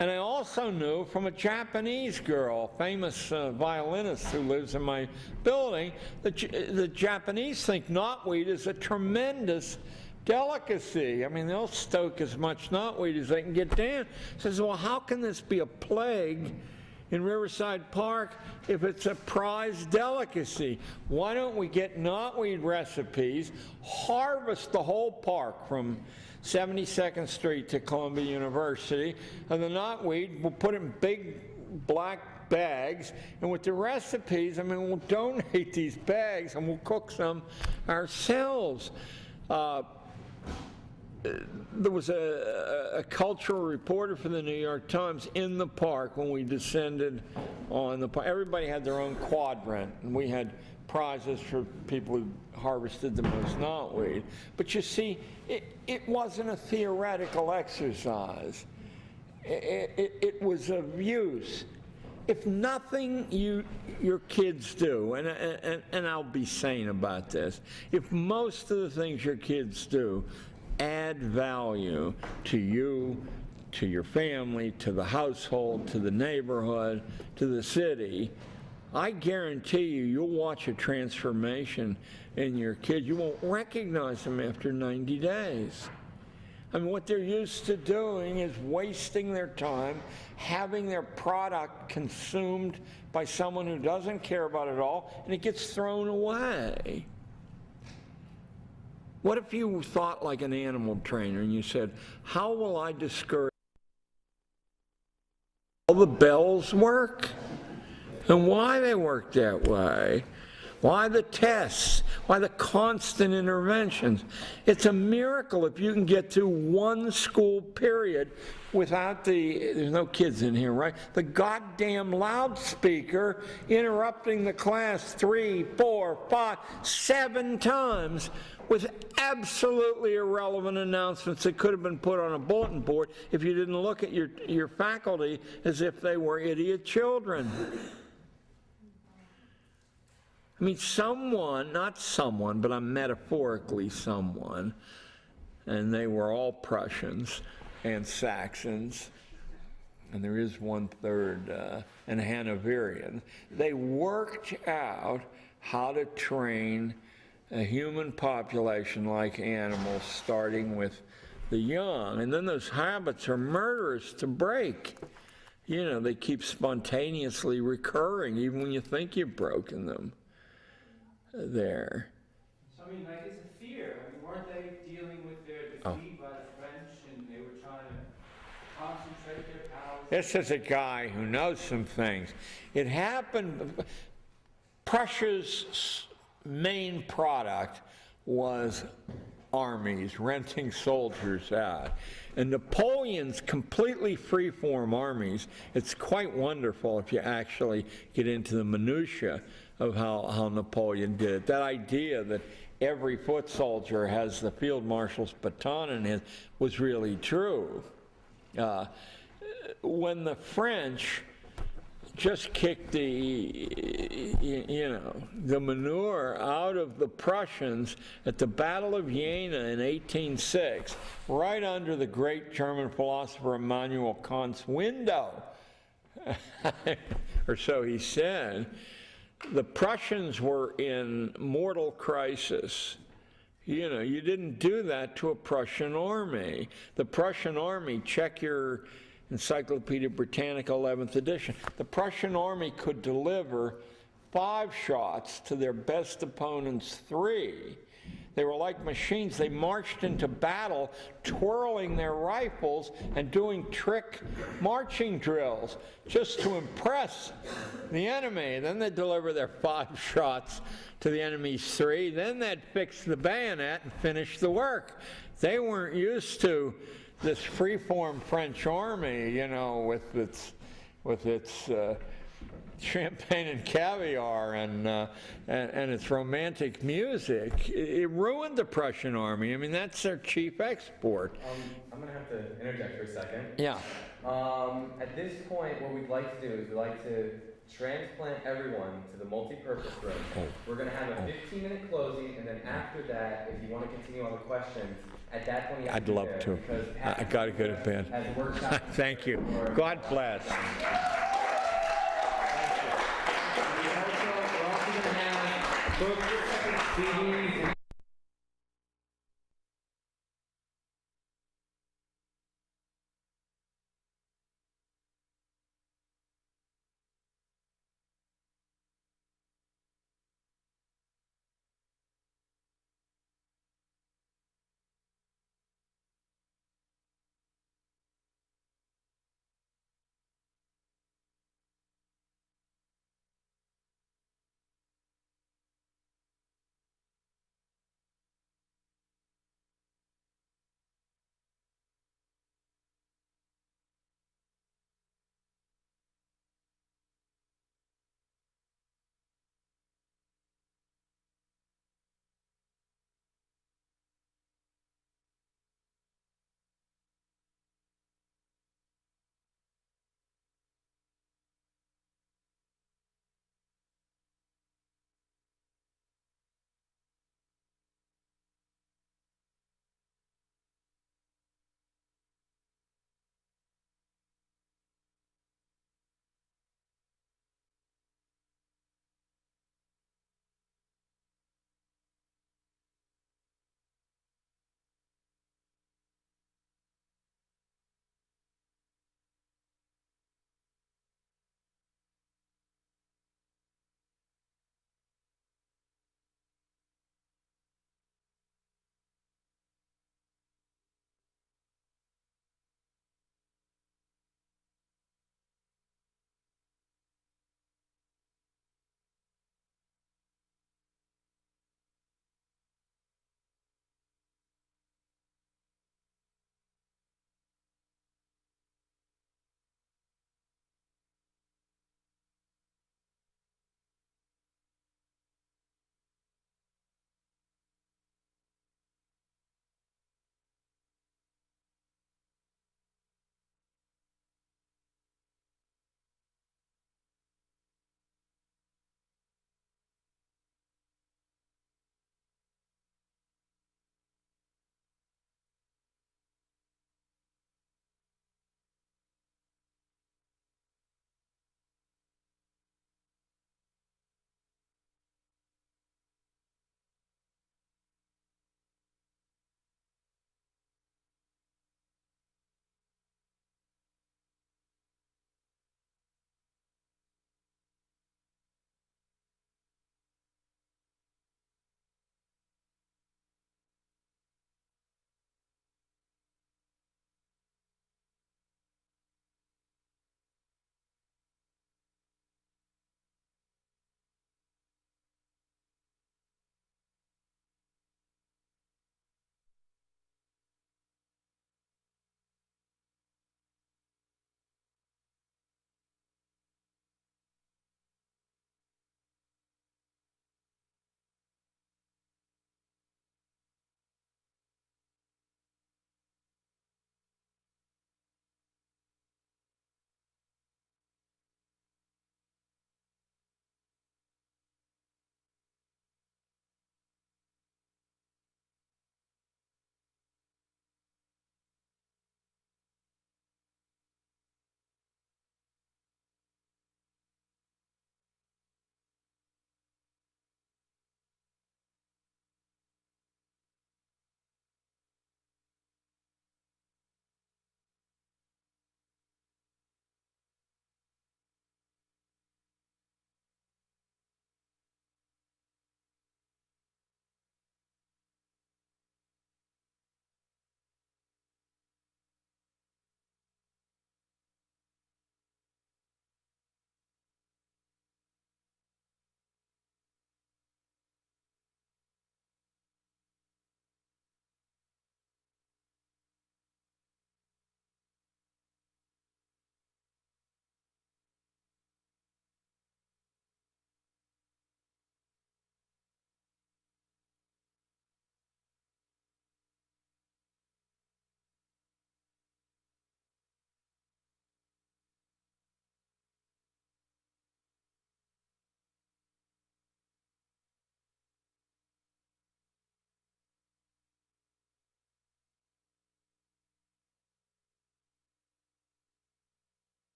and I also knew from a Japanese girl, famous violinist who lives in my building, that the Japanese think knotweed is a tremendous delicacy. I mean, they'll stoke as much knotweed as they can get down. Says, well, how can this be a plague in Riverside Park if it's a prized delicacy? Why don't we get knotweed recipes, harvest the whole park from 72nd Street to Columbia University, and the knotweed, we'll put it in big black bags, and with the recipes, I mean, we'll donate these bags and we'll cook some ourselves. There was a cultural reporter for the New York Times in the park when we descended on the park. Everybody had their own quadrant, and we had prizes for people who harvested the most knotweed. But you see, it wasn't a theoretical exercise. It was of use. If nothing your kids do, and I'll be sane about this, if most of the things your kids do add value to you, to your family, to the household, to the neighborhood, to the city, I guarantee you'll watch a transformation in your kids. You won't recognize them after 90 days. I mean, what they're used to doing is wasting their time, having their product consumed by someone who doesn't care about it all, and it gets thrown away. What if you thought like an animal trainer and you said, how will I discourage all the bells work? And why they work that way? Why the tests? Why the constant interventions? It's a miracle if you can get through one school period without there's no kids in here, right? The goddamn loudspeaker interrupting the class 3, 4, 5, 7 times with absolutely irrelevant announcements that could have been put on a bulletin board if you didn't look at your faculty as if they were idiot children. I mean, someone, not someone, but I'm metaphorically someone, and they were all Prussians and Saxons, and there is 1/3 and Hanoverian. They worked out how to train a human population like animals, starting with the young. And then those habits are murderous to break. You know, they keep spontaneously recurring, even when you think you've broken them there. So, I mean, like, it's a fear. I mean, weren't they dealing with their defeat by the French, and they were trying to concentrate their powers? This is a guy who knows some things. It happened, Prussia's main product was armies, renting soldiers out. And Napoleon's completely free-form armies, it's quite wonderful if you actually get into the minutiae of how Napoleon did it. That idea that every foot soldier has the field marshal's baton in it was really true. When the French just kicked the manure out of the Prussians at the Battle of Jena in 1806, right under the great German philosopher Immanuel Kant's window, or so he said. The Prussians were in mortal crisis. You know, you didn't do that to a Prussian army. The Prussian army, check your Encyclopedia Britannica 11th edition, the Prussian army could deliver 5 shots to their best opponent's 3. They were like machines. They marched into battle, twirling their rifles and doing trick marching drills just to impress the enemy. And then they'd deliver their 5 shots to the enemy's 3. Then they'd fix the bayonet and finish the work. They weren't used to this free-form French army, you know, with its champagne and caviar and its romantic music. It ruined the Prussian army. I mean, that's their chief export. I'm going to have to interject for a second. Yeah. At this point, what we'd like to do is we'd like to transplant everyone to the multi-purpose room. We're going to have a 15-minute closing, and then after that, if you want to continue on the questions, at that point, you have I'd love to. I got to go to bed. Thank you. God bless. We're also going to have books, CDs,